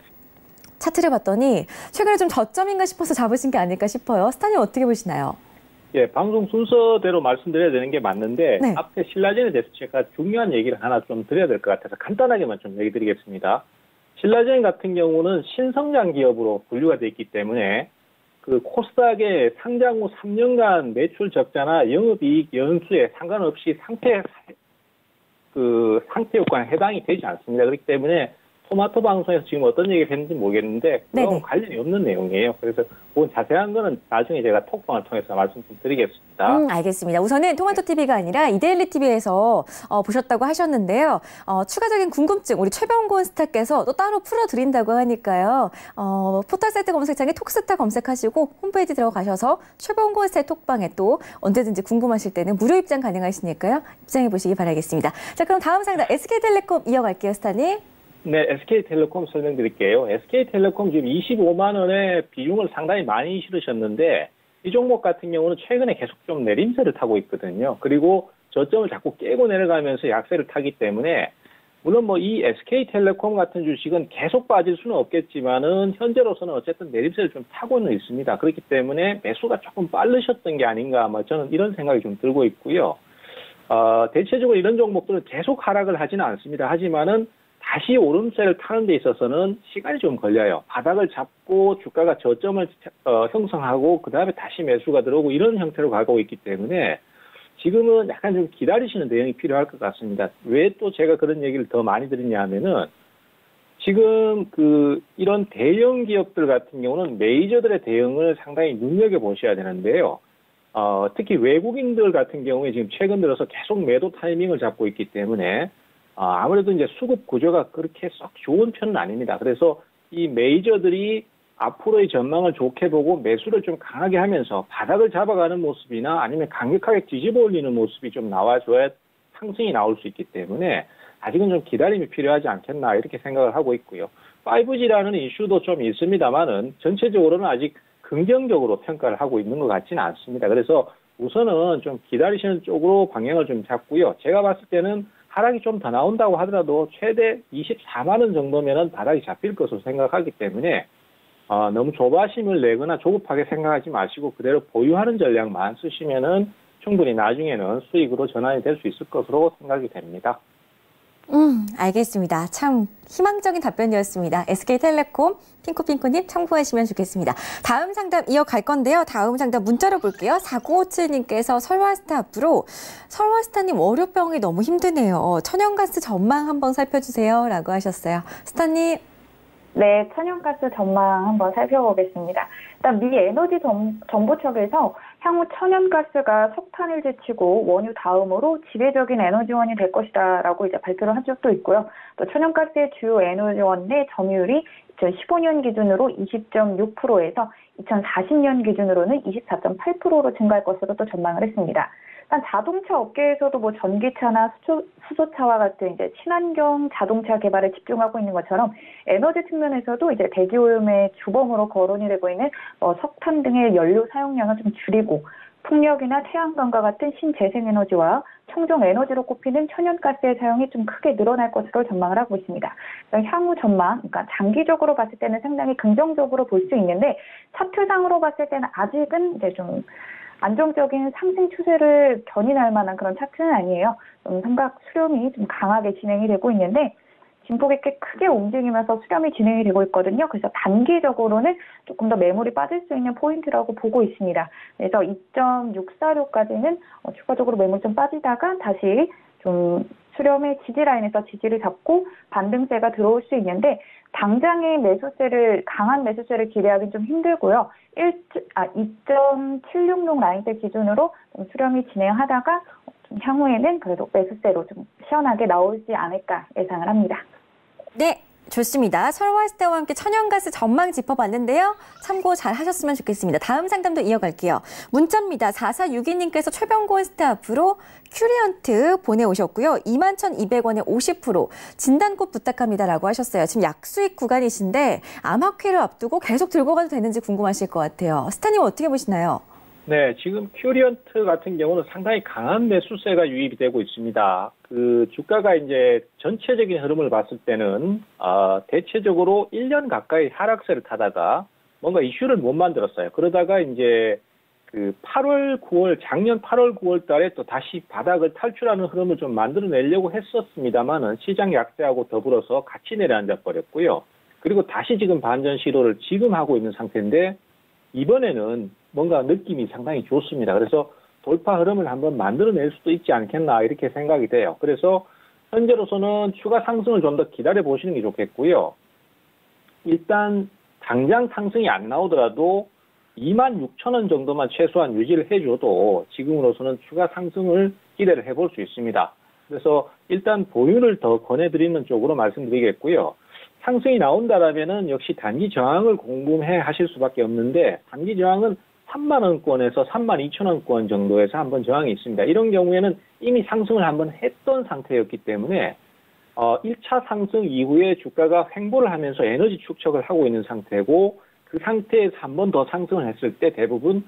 차트를 봤더니 최근에 좀 저점인가 싶어서 잡으신 게 아닐까 싶어요. 스타님 어떻게 보시나요? 예, 방송 순서대로 말씀드려야 되는 게 맞는데 네. 앞에 신라젠에 대해서 제가 중요한 얘기를 하나 좀 드려야 될 것 같아서 간단하게만 좀 얘기 드리겠습니다. 신라젠 같은 경우는 신성장 기업으로 분류가 되어 있기 때문에 그 코스닥의 상장 후 3년간 매출 적자나 영업이익 연수에 상관없이 상태 효과에 해당이 되지 않습니다. 그렇기 때문에 토마토 방송에서 지금 어떤 얘기를 했는지 모르겠는데 그거하고 관련이 없는 내용이에요. 그래서 그건 자세한 거는 나중에 제가 톡방을 통해서 말씀 좀 드리겠습니다. 알겠습니다. 우선은 토마토TV가 아니라 이데일리TV에서 보셨다고 하셨는데요. 추가적인 궁금증 우리 최병곤 스타께서 또 따로 풀어드린다고 하니까요. 포털 사이트 검색창에 톡스타 검색하시고 홈페이지 들어가셔서 최병곤 스타의 톡방에 또 언제든지 궁금하실 때는 무료 입장 가능하시니까요. 입장해 보시기 바라겠습니다. 자, 그럼 다음 상담 SK텔레콤 이어갈게요, 스타님. 네, SK텔레콤 설명드릴게요. SK텔레콤 지금 25만 원의 비중을 상당히 많이 실으셨는데 이 종목 같은 경우는 최근에 계속 좀 내림세를 타고 있거든요. 그리고 저점을 자꾸 깨고 내려가면서 약세를 타기 때문에 물론 뭐 이 SK텔레콤 같은 주식은 계속 빠질 수는 없겠지만은 현재로서는 어쨌든 내림세를 좀 타고는 있습니다. 그렇기 때문에 매수가 조금 빠르셨던 게 아닌가 저는 이런 생각이 좀 들고 있고요. 대체적으로 이런 종목들은 계속 하락을 하지는 않습니다. 하지만은 다시 오름세를 타는 데 있어서는 시간이 좀 걸려요. 바닥을 잡고 주가가 저점을 형성하고 그다음에 다시 매수가 들어오고 이런 형태로 가고 있기 때문에 지금은 약간 좀 기다리시는 대응이 필요할 것 같습니다. 왜 또 제가 그런 얘기를 더 많이 드리냐 하면은 지금 이런 대형 기업들 같은 경우는 메이저들의 대응을 상당히 눈여겨보셔야 되는데요. 특히 외국인들 같은 경우에 지금 최근 들어서 계속 매도 타이밍을 잡고 있기 때문에 아무래도 이제 수급 구조가 그렇게 썩 좋은 편은 아닙니다. 그래서 이 메이저들이 앞으로의 전망을 좋게 보고 매수를 좀 강하게 하면서 바닥을 잡아가는 모습이나 아니면 강력하게 뒤집어 올리는 모습이 좀 나와줘야 상승이 나올 수 있기 때문에 아직은 좀 기다림이 필요하지 않겠나 이렇게 생각을 하고 있고요. 5G라는 이슈도 좀 있습니다만은 전체적으로는 아직 긍정적으로 평가를 하고 있는 것 같지는 않습니다. 그래서 우선은 좀 기다리시는 쪽으로 방향을 좀 잡고요. 제가 봤을 때는 하락이 좀 더 나온다고 하더라도 최대 24만 원 정도면은 바닥이 잡힐 것으로 생각하기 때문에 너무 조바심을 내거나 조급하게 생각하지 마시고 그대로 보유하는 전략만 쓰시면은 충분히 나중에는 수익으로 전환이 될 수 있을 것으로 생각이 됩니다. 알겠습니다. 참 희망적인 답변이었습니다. SK텔레콤 핑크핑크님 참고하시면 좋겠습니다. 다음 상담 이어갈 건데요. 다음 상담 문자로 볼게요. 4957님께서 설화스타 앞으로 설화스타님 월요병이 너무 힘드네요. 천연가스 전망 한번 살펴주세요. 라고 하셨어요. 스타님. 네, 천연가스 전망 한번 살펴보겠습니다. 일단 미 에너지 정보 측에서 향후 천연가스가 석탄을 제치고 원유 다음으로 지배적인 에너지원이 될 것이다라고 이제 발표를 한 적도 있고요. 또 천연가스의 주요 에너지원 내 점유율이 2015년 기준으로 20.6%에서 2040년 기준으로는 24.8%로 증가할 것으로 또 전망을 했습니다. 일단 자동차 업계에서도 뭐 전기차나 수소차와 같은 이제 친환경 자동차 개발에 집중하고 있는 것처럼 에너지 측면에서도 이제 대기 오염의 주범으로 거론이 되고 있는 석탄 등의 연료 사용량을 좀 줄이고 풍력이나 태양광과 같은 신재생에너지와 청정에너지로 꼽히는 천연가스의 사용이 좀 크게 늘어날 것으로 전망을 하고 있습니다. 향후 전망, 그러니까 장기적으로 봤을 때는 상당히 긍정적으로 볼 수 있는데 차트상으로 봤을 때는 아직은 이제 좀 안정적인 상승 추세를 견인할 만한 그런 차트는 아니에요. 삼각 수렴이 좀 강하게 진행이 되고 있는데 진폭이 꽤 크게 움직이면서 수렴이 진행이 되고 있거든요. 그래서 단기적으로는 조금 더 매물이 빠질 수 있는 포인트라고 보고 있습니다. 그래서 2.646까지는 추가적으로 매물 좀 빠지다가 다시 좀 수렴의 지지라인에서 지지를 잡고 반등세가 들어올 수 있는데 당장의 강한 매수세를 기대하기는 좀 힘들고요. 2.76 라인대 기준으로 좀 수렴이 진행하다가 좀 향후에는 그래도 매수세로 좀 시원하게 나오지 않을까 예상을 합니다. 네. 좋습니다. 설화스 때와 함께 천연가스 전망 짚어봤는데요. 참고 잘 하셨으면 좋겠습니다. 다음 상담도 이어갈게요. 문자입니다. 4462님께서 최병곤 스타프로 큐리언트 보내오셨고요. 21,200원에 50% 진단꽃 부탁합니다라고 하셨어요. 지금 약수익 구간이신데 암학회를 앞두고 계속 들고 가도 되는지 궁금하실 것 같아요. 스타님 어떻게 보시나요? 네, 지금 큐리언트 같은 경우는 상당히 강한 매수세가 유입이 되고 있습니다. 그 주가가 이제 전체적인 흐름을 봤을 때는 대체적으로 1년 가까이 하락세를 타다가 뭔가 이슈를 못 만들었어요. 그러다가 이제 그 8월, 9월, 작년 8월, 9월 달에 또 다시 바닥을 탈출하는 흐름을 좀 만들어내려고 했었습니다만은 시장 약세하고 더불어서 같이 내려앉아 버렸고요. 그리고 다시 지금 반전 시도를 지금 하고 있는 상태인데 이번에는 뭔가 느낌이 상당히 좋습니다. 그래서 돌파 흐름을 한번 만들어낼 수도 있지 않겠나 이렇게 생각이 돼요. 그래서 현재로서는 추가 상승을 좀 더 기다려 보시는 게 좋겠고요. 일단 당장 상승이 안 나오더라도 26,000원 정도만 최소한 유지를 해줘도 지금으로서는 추가 상승을 기대를 해볼 수 있습니다. 그래서 일단 보유를 더 권해드리는 쪽으로 말씀드리겠고요. 상승이 나온다라면은 역시 단기 저항을 궁금해 하실 수밖에 없는데 단기 저항은 30,000원권에서 32,000원권 정도에서 한번 저항이 있습니다. 이런 경우에는 이미 상승을 한번 했던 상태였기 때문에 1차 상승 이후에 주가가 횡보를 하면서 에너지 축적을 하고 있는 상태고 그 상태에서 한 번 더 상승을 했을 때 대부분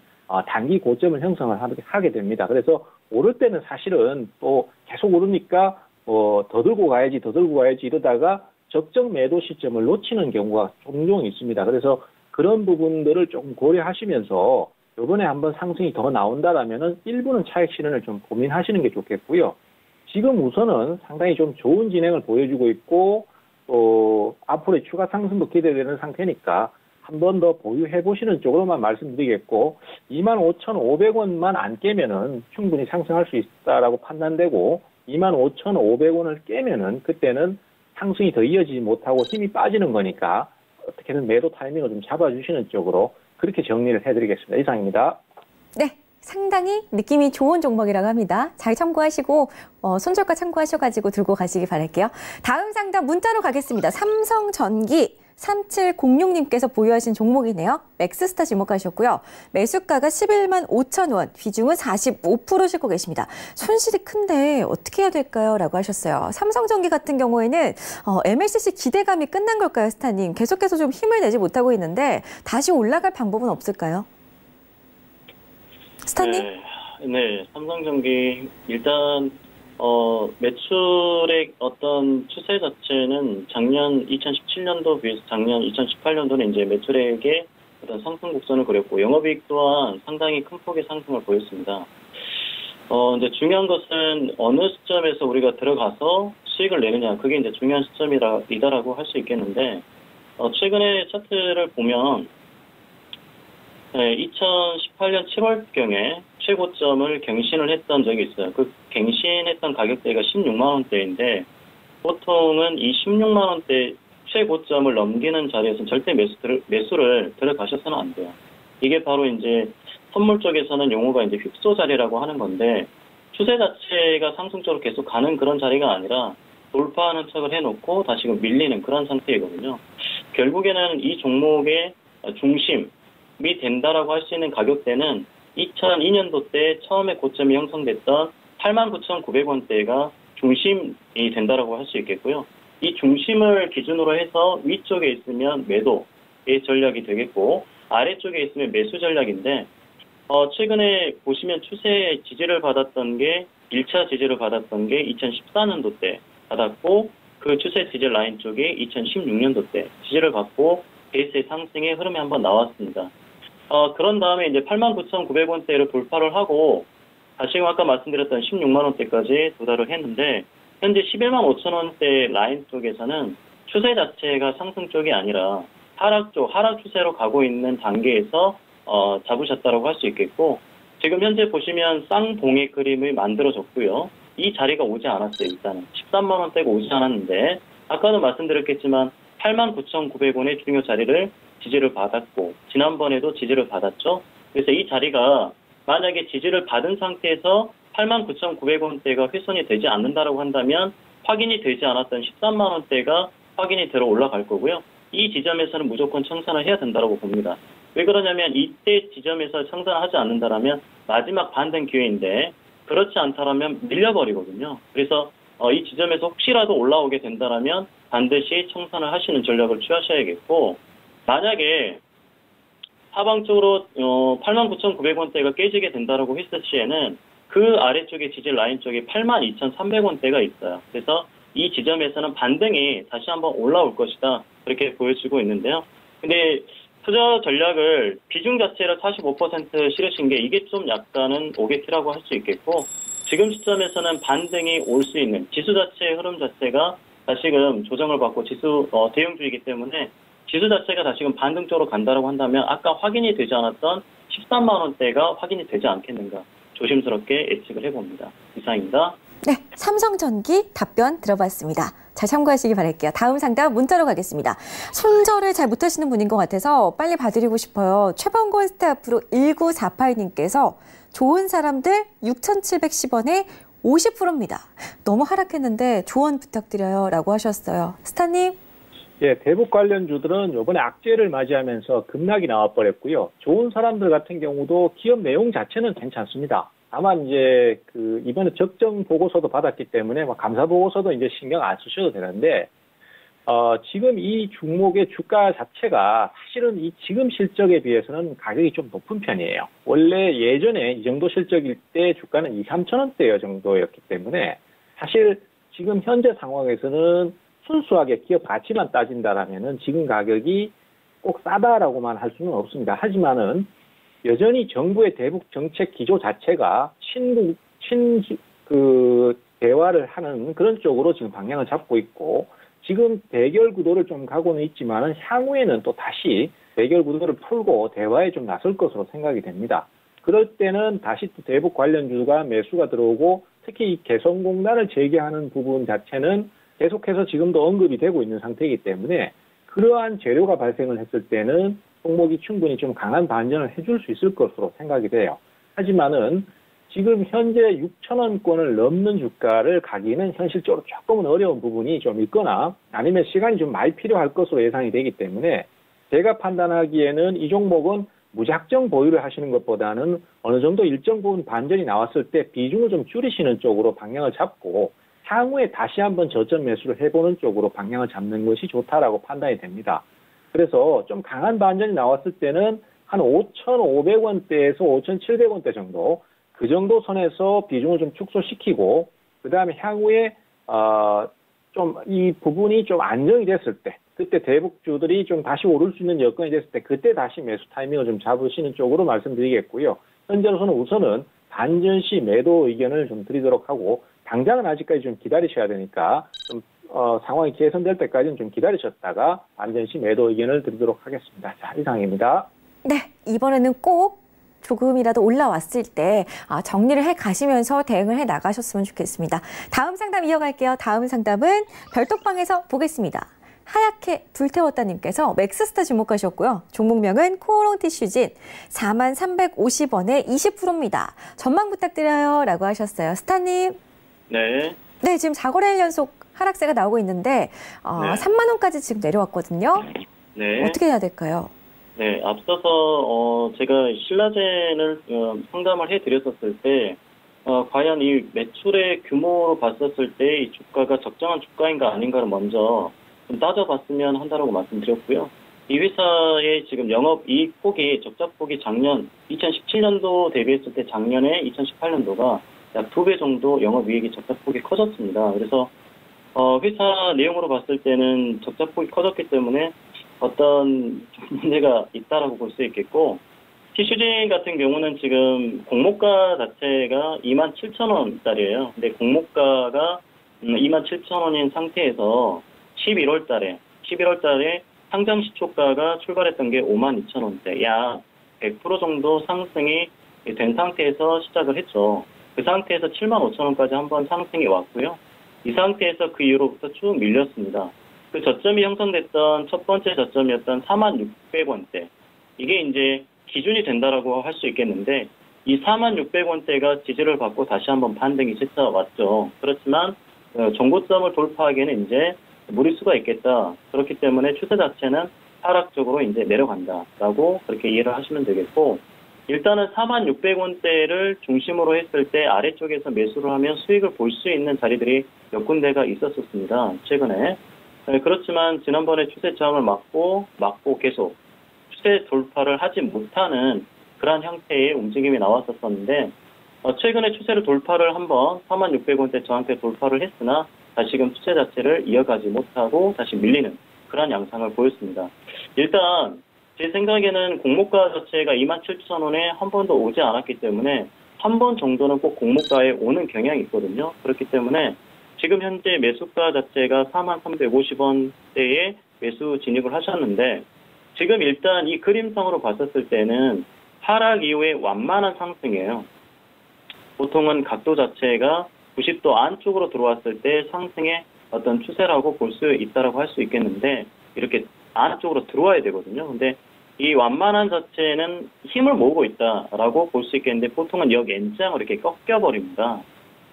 단기 고점을 형성을 하게 됩니다. 그래서 오를 때는 사실은 또 계속 오르니까 더 들고 가야지 이러다가 적정 매도 시점을 놓치는 경우가 종종 있습니다. 그래서 그런 부분들을 조금 고려하시면서 이번에 한번 상승이 더 나온다라면은 일부는 차익 실현을 좀 고민하시는 게 좋겠고요. 지금 우선은 상당히 좀 좋은 진행을 보여주고 있고 또 앞으로의 추가 상승도 기대되는 상태니까 한 번 더 보유해 보시는 쪽으로만 말씀드리겠고 25,500원만 안 깨면은 충분히 상승할 수 있다라고 판단되고 25,500원을 깨면은 그때는 상승이 더 이어지지 못하고 힘이 빠지는 거니까 어떻게든 매도 타이밍을 좀 잡아주시는 쪽으로 그렇게 정리를 해드리겠습니다. 이상입니다. 네, 상당히 느낌이 좋은 종목이라고 합니다. 잘 참고하시고 손절가 참고하셔가지고 들고 가시기 바랄게요. 다음 상담 문자로 가겠습니다. 삼성전기 3706님께서 보유하신 종목이네요. 맥스스타 지목하셨고요. 매수가가 11만 5천 원, 비중은 45% 싣고 계십니다. 손실이 큰데 어떻게 해야 될까요? 라고 하셨어요. 삼성전기 같은 경우에는 MLCC 기대감이 끝난 걸까요, 스타님? 계속해서 좀 힘을 내지 못하고 있는데 다시 올라갈 방법은 없을까요? 스타님? 네, 삼성전기 일단 매출의 어떤 추세 자체는 작년 2017년도 비해서 작년 2018년도는 이제 매출액의 어떤 상승 곡선을 그렸고 영업이익 또한 상당히 큰 폭의 상승을 보였습니다. 이제 중요한 것은 어느 시점에서 우리가 들어가서 수익을 내느냐 그게 이제 중요한 시점이다라고 할 수 있겠는데 최근에 차트를 보면 2018년 7월경에 최고점을 갱신을 했던 적이 있어요. 그 갱신했던 가격대가 16만 원대인데 보통은 이 16만 원대 최고점을 넘기는 자리에서는 절대 매수를 들어가셔서는 안 돼요. 이게 바로 이제 선물 쪽에서는 용어가 이제 휩소 자리라고 하는 건데 추세 자체가 상승적으로 계속 가는 그런 자리가 아니라 돌파하는 척을 해놓고 다시금 밀리는 그런 상태이거든요. 결국에는 이 종목의 중심이 된다라고 할 수 있는 가격대는 2002년도 때 처음에 고점이 형성됐던 89,900원대가 중심이 된다라고 할 수 있겠고요. 이 중심을 기준으로 해서 위쪽에 있으면 매도의 전략이 되겠고 아래쪽에 있으면 매수 전략인데 최근에 보시면 추세 지지를 받았던 게 1차 지지를 받았던 게 2014년도 때 받았고 그 추세 지지 라인 쪽에 2016년도 때 지지를 받고 베이스의 상승의 흐름이 한번 나왔습니다. 그런 다음에 이제 89,900원대를 돌파를 하고 다시금 아까 말씀드렸던 16만 원대까지 도달을 했는데 현재 11만 5천 원대 라인 쪽에서는 추세 자체가 상승 쪽이 아니라 하락 추세로 가고 있는 단계에서 잡으셨다라고 할 수 있겠고 지금 현재 보시면 쌍봉의 그림이 만들어졌고요. 이 자리가 오지 않았어요. 일단은 13만 원대가 오지 않았는데 아까도 말씀드렸겠지만 89,900원의 중요 자리를 지지를 받았고 지난번에도 지지를 받았죠. 그래서 이 자리가 만약에 지지를 받은 상태에서 89,900원대가 훼손이 되지 않는다라고 한다면 확인이 되지 않았던 13만 원대가 확인이 되어 올라갈 거고요. 이 지점에서는 무조건 청산을 해야 된다고 봅니다. 왜 그러냐면 이때 지점에서 청산을 하지 않는다라면 마지막 반등 기회인데 그렇지 않다라면 밀려버리거든요. 그래서 이 지점에서 혹시라도 올라오게 된다라면 반드시 청산을 하시는 전략을 취하셔야겠고, 만약에 하방적으로 89,900원대가 깨지게 된다라고 했을 시에는 그 아래쪽에 지지 라인 쪽에 82,300원대가 있어요. 그래서 이 지점에서는 반등이 다시 한번 올라올 것이다, 그렇게 보여지고 있는데요. 근데 투자 전략을 비중 자체를 45% 실으신 게 이게 좀 약간은 오게티라고 할 수 있겠고, 지금 시점에서는 반등이 올 수 있는 지수 자체의 흐름 자체가 다시금 조정을 받고 지수 대형주이기 때문에 지수 자체가 다시금 반등 쪽으로 간다라고 한다면 아까 확인이 되지 않았던 13만 원대가 확인이 되지 않겠는가 조심스럽게 예측을 해봅니다. 이상입니다. 네, 삼성전기 답변 들어봤습니다. 잘 참고하시기 바랄게요. 다음 상담 문자로 가겠습니다. 손절을 잘 못하시는 분인 것 같아서 빨리 봐드리고 싶어요. 최범권 스타프로 1948님께서 좋은 사람들 6,710원에 50%입니다. 너무 하락했는데 조언 부탁드려요 라고 하셨어요. 스타님. 예, 대북 관련주들은 이번에 악재를 맞이하면서 급락이 나와버렸고요. 좋은 사람들 같은 경우도 기업 내용 자체는 괜찮습니다. 다만 이제 이번에 적정 보고서도 받았기 때문에 감사 보고서도 이제 신경 안 쓰셔도 되는데, 지금 이 종목의 주가 자체가 사실은 이 지금 실적에 비해서는 가격이 좀 높은 편이에요. 원래 예전에 이 정도 실적일 때 주가는 2,000~3,000원대 정도였기 때문에 사실 지금 현재 상황에서는 순수하게 기업 가치만 따진다라면은 지금 가격이 꼭 싸다라고만 할 수는 없습니다. 하지만은 여전히 정부의 대북 정책 기조 자체가 대화를 하는 그런 쪽으로 지금 방향을 잡고 있고, 지금 대결 구도를 좀 가고는 있지만은 향후에는 또 다시 대결 구도를 풀고 대화에 좀 나설 것으로 생각이 됩니다. 그럴 때는 다시 또 대북 관련주가 매수가 들어오고, 특히 이 개성공단을 재개하는 부분 자체는 계속해서 지금도 언급이 되고 있는 상태이기 때문에 그러한 재료가 발생을 했을 때는 종목이 충분히 좀 강한 반전을 해줄 수 있을 것으로 생각이 돼요. 하지만은 지금 현재 6,000원권을 넘는 주가를 가기는 현실적으로 조금은 어려운 부분이 좀 있거나 아니면 시간이 좀 많이 필요할 것으로 예상이 되기 때문에 제가 판단하기에는 이 종목은 무작정 보유를 하시는 것보다는 어느 정도 일정 부분 반전이 나왔을 때 비중을 좀 줄이시는 쪽으로 방향을 잡고 향후에 다시 한번 저점 매수를 해보는 쪽으로 방향을 잡는 것이 좋다라고 판단이 됩니다. 그래서 좀 강한 반전이 나왔을 때는 한 5,500원대에서 5,700원대 정도, 그 정도 선에서 비중을 좀 축소시키고, 그 다음에 향후에 좀 이 부분이 좀 안정이 됐을 때, 그때 대북주들이 좀 다시 오를 수 있는 여건이 됐을 때 그때 다시 매수 타이밍을 좀 잡으시는 쪽으로 말씀드리겠고요. 현재로서는 우선은 반전 시 매도 의견을 좀 드리도록 하고, 당장은 아직까지 좀 기다리셔야 되니까 좀 상황이 개선될 때까지는 좀 기다리셨다가 반전 시 매도 의견을 드리도록 하겠습니다. 자, 이상입니다. 네, 이번에는 꼭 조금이라도 올라왔을 때 정리를 해 가시면서 대응을 해 나가셨으면 좋겠습니다. 다음 상담 이어갈게요. 다음 상담은 별톡방에서 보겠습니다. 하얗게 불태웠다님께서 맥스스타 주목하셨고요. 종목명은 코오롱 티슈진 43,350원에 20%입니다. 전망 부탁드려요 라고 하셨어요. 스타님. 네. 네, 지금 4거래일 연속 하락세가 나오고 있는데 3만 원까지 지금 내려왔거든요. 네. 어떻게 해야 될까요? 네, 앞서서 제가 신라젠을 상담을 해드렸었을 때 과연 이 매출의 규모로 봤었을 때 이 주가가 적정한 주가인가 아닌가를 먼저 좀 따져봤으면 한다라고 말씀드렸고요. 이 회사의 지금 영업이익 폭이, 적자폭이 작년 2017년도 대비했을 때 작년에 2018년도가 약 2배 정도 영업이익이 적자폭이 커졌습니다. 그래서 회사 내용으로 봤을 때는 적자폭이 커졌기 때문에 어떤 문제가 있다라고 볼 수 있겠고, 티슈진 같은 경우는 지금 공모가 자체가 27,000원짜리예요. 근데 공모가가 27,000원인 상태에서 11월 달에 상장 시초가가 출발했던 게 52,000원대, 약 100% 정도 상승이 된 상태에서 시작을 했죠. 그 상태에서 75,000원까지 한번 상승이 왔고요. 이 상태에서 그 이후로부터 쭉 밀렸습니다. 그 저점이 형성됐던 첫 번째 저점이었던 46,600원대. 이게 이제 기준이 된다라고 할 수 있겠는데 이 46,600원대가 지지를 받고 다시 한번 반등이 찾아왔죠. 그렇지만 정고점을 돌파하기에는 이제 무리수가 있겠다. 그렇기 때문에 추세 자체는 하락적으로 이제 내려간다라고 그렇게 이해를 하시면 되겠고 일단은 46,600원대를 중심으로 했을 때 아래쪽에서 매수를 하면 수익을 볼 수 있는 자리들이 몇 군데가 있었습니다. 최근에. 그렇지만 지난번에 추세 저항을 막고 계속 추세 돌파를 하지 못하는 그러한 형태의 움직임이 나왔었는데 최근에 추세를 돌파를 한번 46,600원대 저항대 돌파를 했으나 다시금 추세 자체를 이어가지 못하고 다시 밀리는 그러한 양상을 보였습니다. 일단 제 생각에는 공모가 자체가 27,000원에 한 번도 오지 않았기 때문에 한 번 정도는 꼭 공모가에 오는 경향이 있거든요. 그렇기 때문에 지금 현재 매수가 자체가 43,350원대에 매수 진입을 하셨는데 지금 일단 이 그림상으로 봤었을 때는 하락 이후에 완만한 상승이에요. 보통은 각도 자체가 90도 안쪽으로 들어왔을 때 상승의 어떤 추세라고 볼 수 있다라고 할 수 있겠는데 이렇게 안쪽으로 들어와야 되거든요. 근데 이 완만한 자체는 힘을 모으고 있다라고 볼 수 있겠는데 보통은 역 N장으로 이렇게 꺾여버립니다.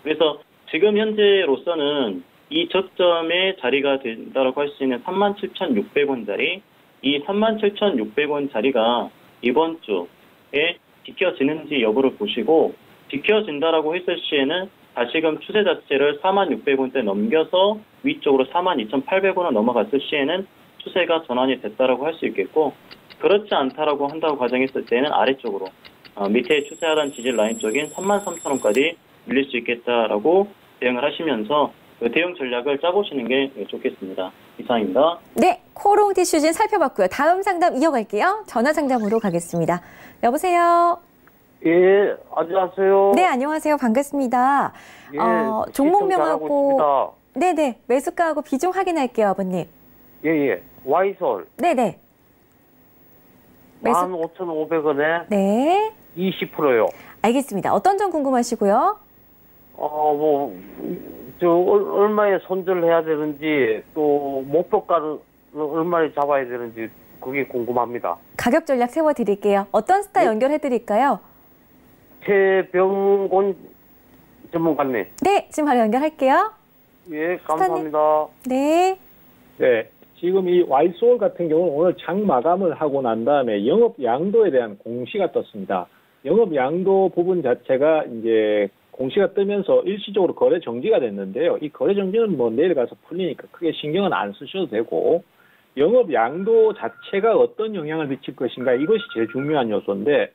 그래서 지금 현재로서는 이 저점의 자리가 된다라고 할 수 있는 37,600원 자리, 이 37,600원 자리가 이번 주에 지켜지는지 여부를 보시고 지켜진다라고 했을 시에는 다시금 추세 자체를 46,000원대 넘겨서 위쪽으로 42,800원을 넘어갔을 시에는 추세가 전환이 됐다라고 할 수 있겠고 그렇지 않다라고 한다고 가정했을 때는 아래쪽으로 밑에 추세하단 지지 라인 쪽인 33,000원까지 밀릴 수 있겠다라고 대응을 하시면서 그 대응 전략을 짜보시는 게 좋겠습니다. 이상입니다. 네, 코롱 티슈진 살펴봤고요. 다음 상담 이어갈게요. 전화 상담으로 가겠습니다. 여보세요. 예, 안녕하세요. 네, 안녕하세요. 반갑습니다. 예, 종목명하고 네네 매수가하고 비중 확인할게요, 아버님. 예. 와이솔. 네네. 15,500원에 네. 20%요. 알겠습니다. 어떤 점 궁금하시고요? 얼마에 손절해야 되는지 또 목표가를 얼마에 잡아야 되는지 그게 궁금합니다. 가격 전략 세워드릴게요. 어떤 스타 연결해드릴까요? 최병곤 전문가님. 네, 지금 바로 연결할게요. 예, 감사합니다. 네. 네. 지금 이 와이솔 같은 경우는 오늘 장 마감을 하고 난 다음에 영업 양도에 대한 공시가 떴습니다. 영업 양도 부분 자체가 이제 공시가 뜨면서 일시적으로 거래 정지가 됐는데요. 이 거래 정지는 뭐 내일 가서 풀리니까 크게 신경은 안 쓰셔도 되고 영업 양도 자체가 어떤 영향을 미칠 것인가 이것이 제일 중요한 요소인데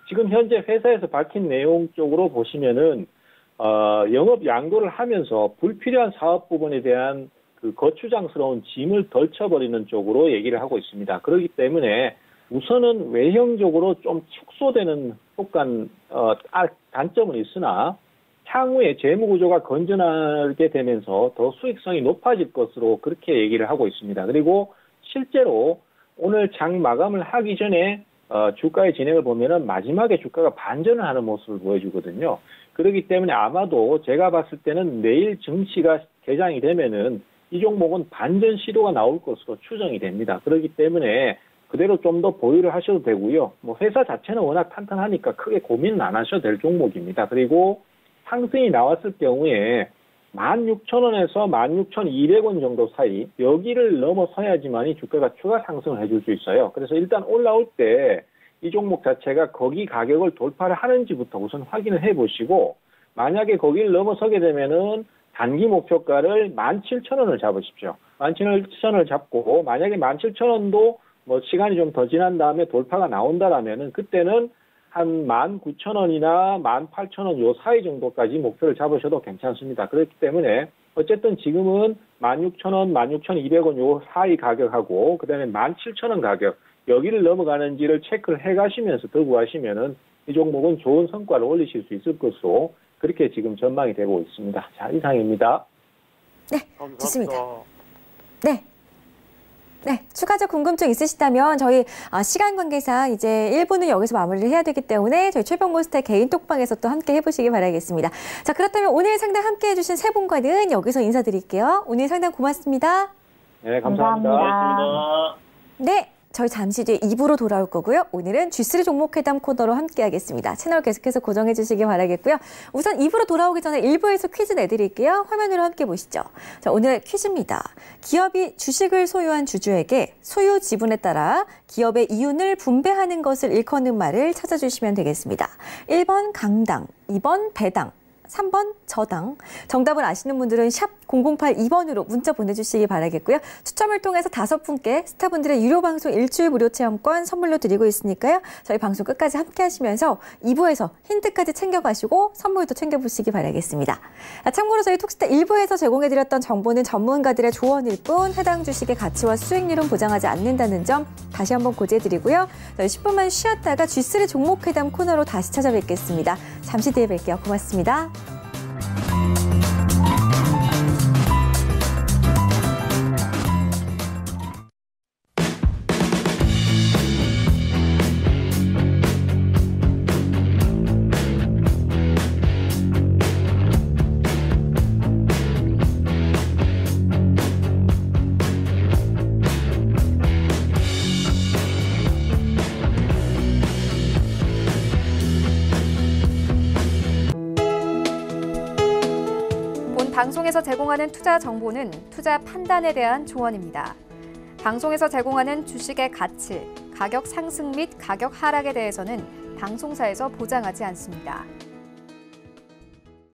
지금 현재 회사에서 밝힌 내용 쪽으로 보시면은 영업 양도를 하면서 불필요한 사업 부분에 대한 그 거추장스러운 짐을 덜쳐버리는 쪽으로 얘기를 하고 있습니다. 그렇기 때문에 우선은 외형적으로 좀 축소되는 단점은 있으나 향후에 재무구조가 건전하게 되면서 더 수익성이 높아질 것으로 그렇게 얘기를 하고 있습니다. 그리고 실제로 오늘 장 마감을 하기 전에 주가의 진행을 보면은 마지막에 주가가 반전을 하는 모습을 보여주거든요. 그렇기 때문에 아마도 제가 봤을 때는 내일 증시가 개장이 되면은 이 종목은 반전 시도가 나올 것으로 추정이 됩니다. 그렇기 때문에 그대로 좀 더 보유를 하셔도 되고요. 뭐 회사 자체는 워낙 탄탄하니까 크게 고민은 안 하셔도 될 종목입니다. 그리고 상승이 나왔을 경우에 16,000원에서 16,200원 정도 사이 여기를 넘어서야지만이 주가가 추가 상승을 해줄 수 있어요. 그래서 일단 올라올 때 이 종목 자체가 거기 가격을 돌파를 하는지부터 우선 확인을 해보시고 만약에 거기를 넘어서게 되면은 단기 목표가를 17,000원을 잡으십시오. 17,000원을 잡고 만약에 17,000원도 뭐 시간이 좀 더 지난 다음에 돌파가 나온다라면은 그때는 한 19,000원이나 18,000원 요 사이 정도까지 목표를 잡으셔도 괜찮습니다. 그렇기 때문에 어쨌든 지금은 16,000원, 16,200원 요 사이 가격하고 그다음에 17,000원 가격 여기를 넘어가는지를 체크를 해가시면서 들고 가시면은 이 종목은 좋은 성과를 올리실 수 있을 것으로 그렇게 지금 전망이 되고 있습니다. 자, 이상입니다. 네, 좋습니다. 네, 추가적 궁금증 있으시다면 저희 시간 관계상 이제 1부는 여기서 마무리를 해야 되기 때문에 저희 최병곤 스타의 개인 톡방에서 또 함께 해보시기 바라겠습니다. 자, 그렇다면 오늘 상담 함께 해주신 세 분과는 여기서 인사드릴게요. 오늘 상담 고맙습니다. 네, 감사합니다. 고맙습니다. 네, 저희 잠시 뒤에 2부로 돌아올 거고요. 오늘은 G3 종목회담 코너로 함께하겠습니다. 채널 계속해서 고정해 주시기 바라겠고요. 우선 2부로 돌아오기 전에 1부에서 퀴즈 내드릴게요. 화면으로 함께 보시죠. 자, 오늘 퀴즈입니다. 기업이 주식을 소유한 주주에게 소유 지분에 따라 기업의 이윤을 분배하는 것을 일컫는 말을 찾아주시면 되겠습니다. 1번 강당, 2번 배당, 3번 저당. 정답을 아시는 분들은 샵 0082번으로 문자 보내주시기 바라겠고요. 추첨을 통해서 5분께 스타분들의 유료 방송 일주일 무료 체험권 선물로 드리고 있으니까요. 저희 방송 끝까지 함께 하시면서 2부에서 힌트까지 챙겨가시고 선물도 챙겨보시기 바라겠습니다. 참고로 저희 톡스타 1부에서 제공해드렸던 정보는 전문가들의 조언일 뿐 해당 주식의 가치와 수익률은 보장하지 않는다는 점 다시 한번 고지해드리고요. 저희 10분만 쉬었다가 G3 종목회담 코너로 다시 찾아뵙겠습니다. 잠시 뒤에 뵐게요. 고맙습니다. 방송에서 제공하는 투자 정보는 투자 판단에 대한 조언입니다. 방송에서 제공하는 주식의 가치, 가격 상승 및 가격 하락에 대해서는 방송사에서 보장하지 않습니다.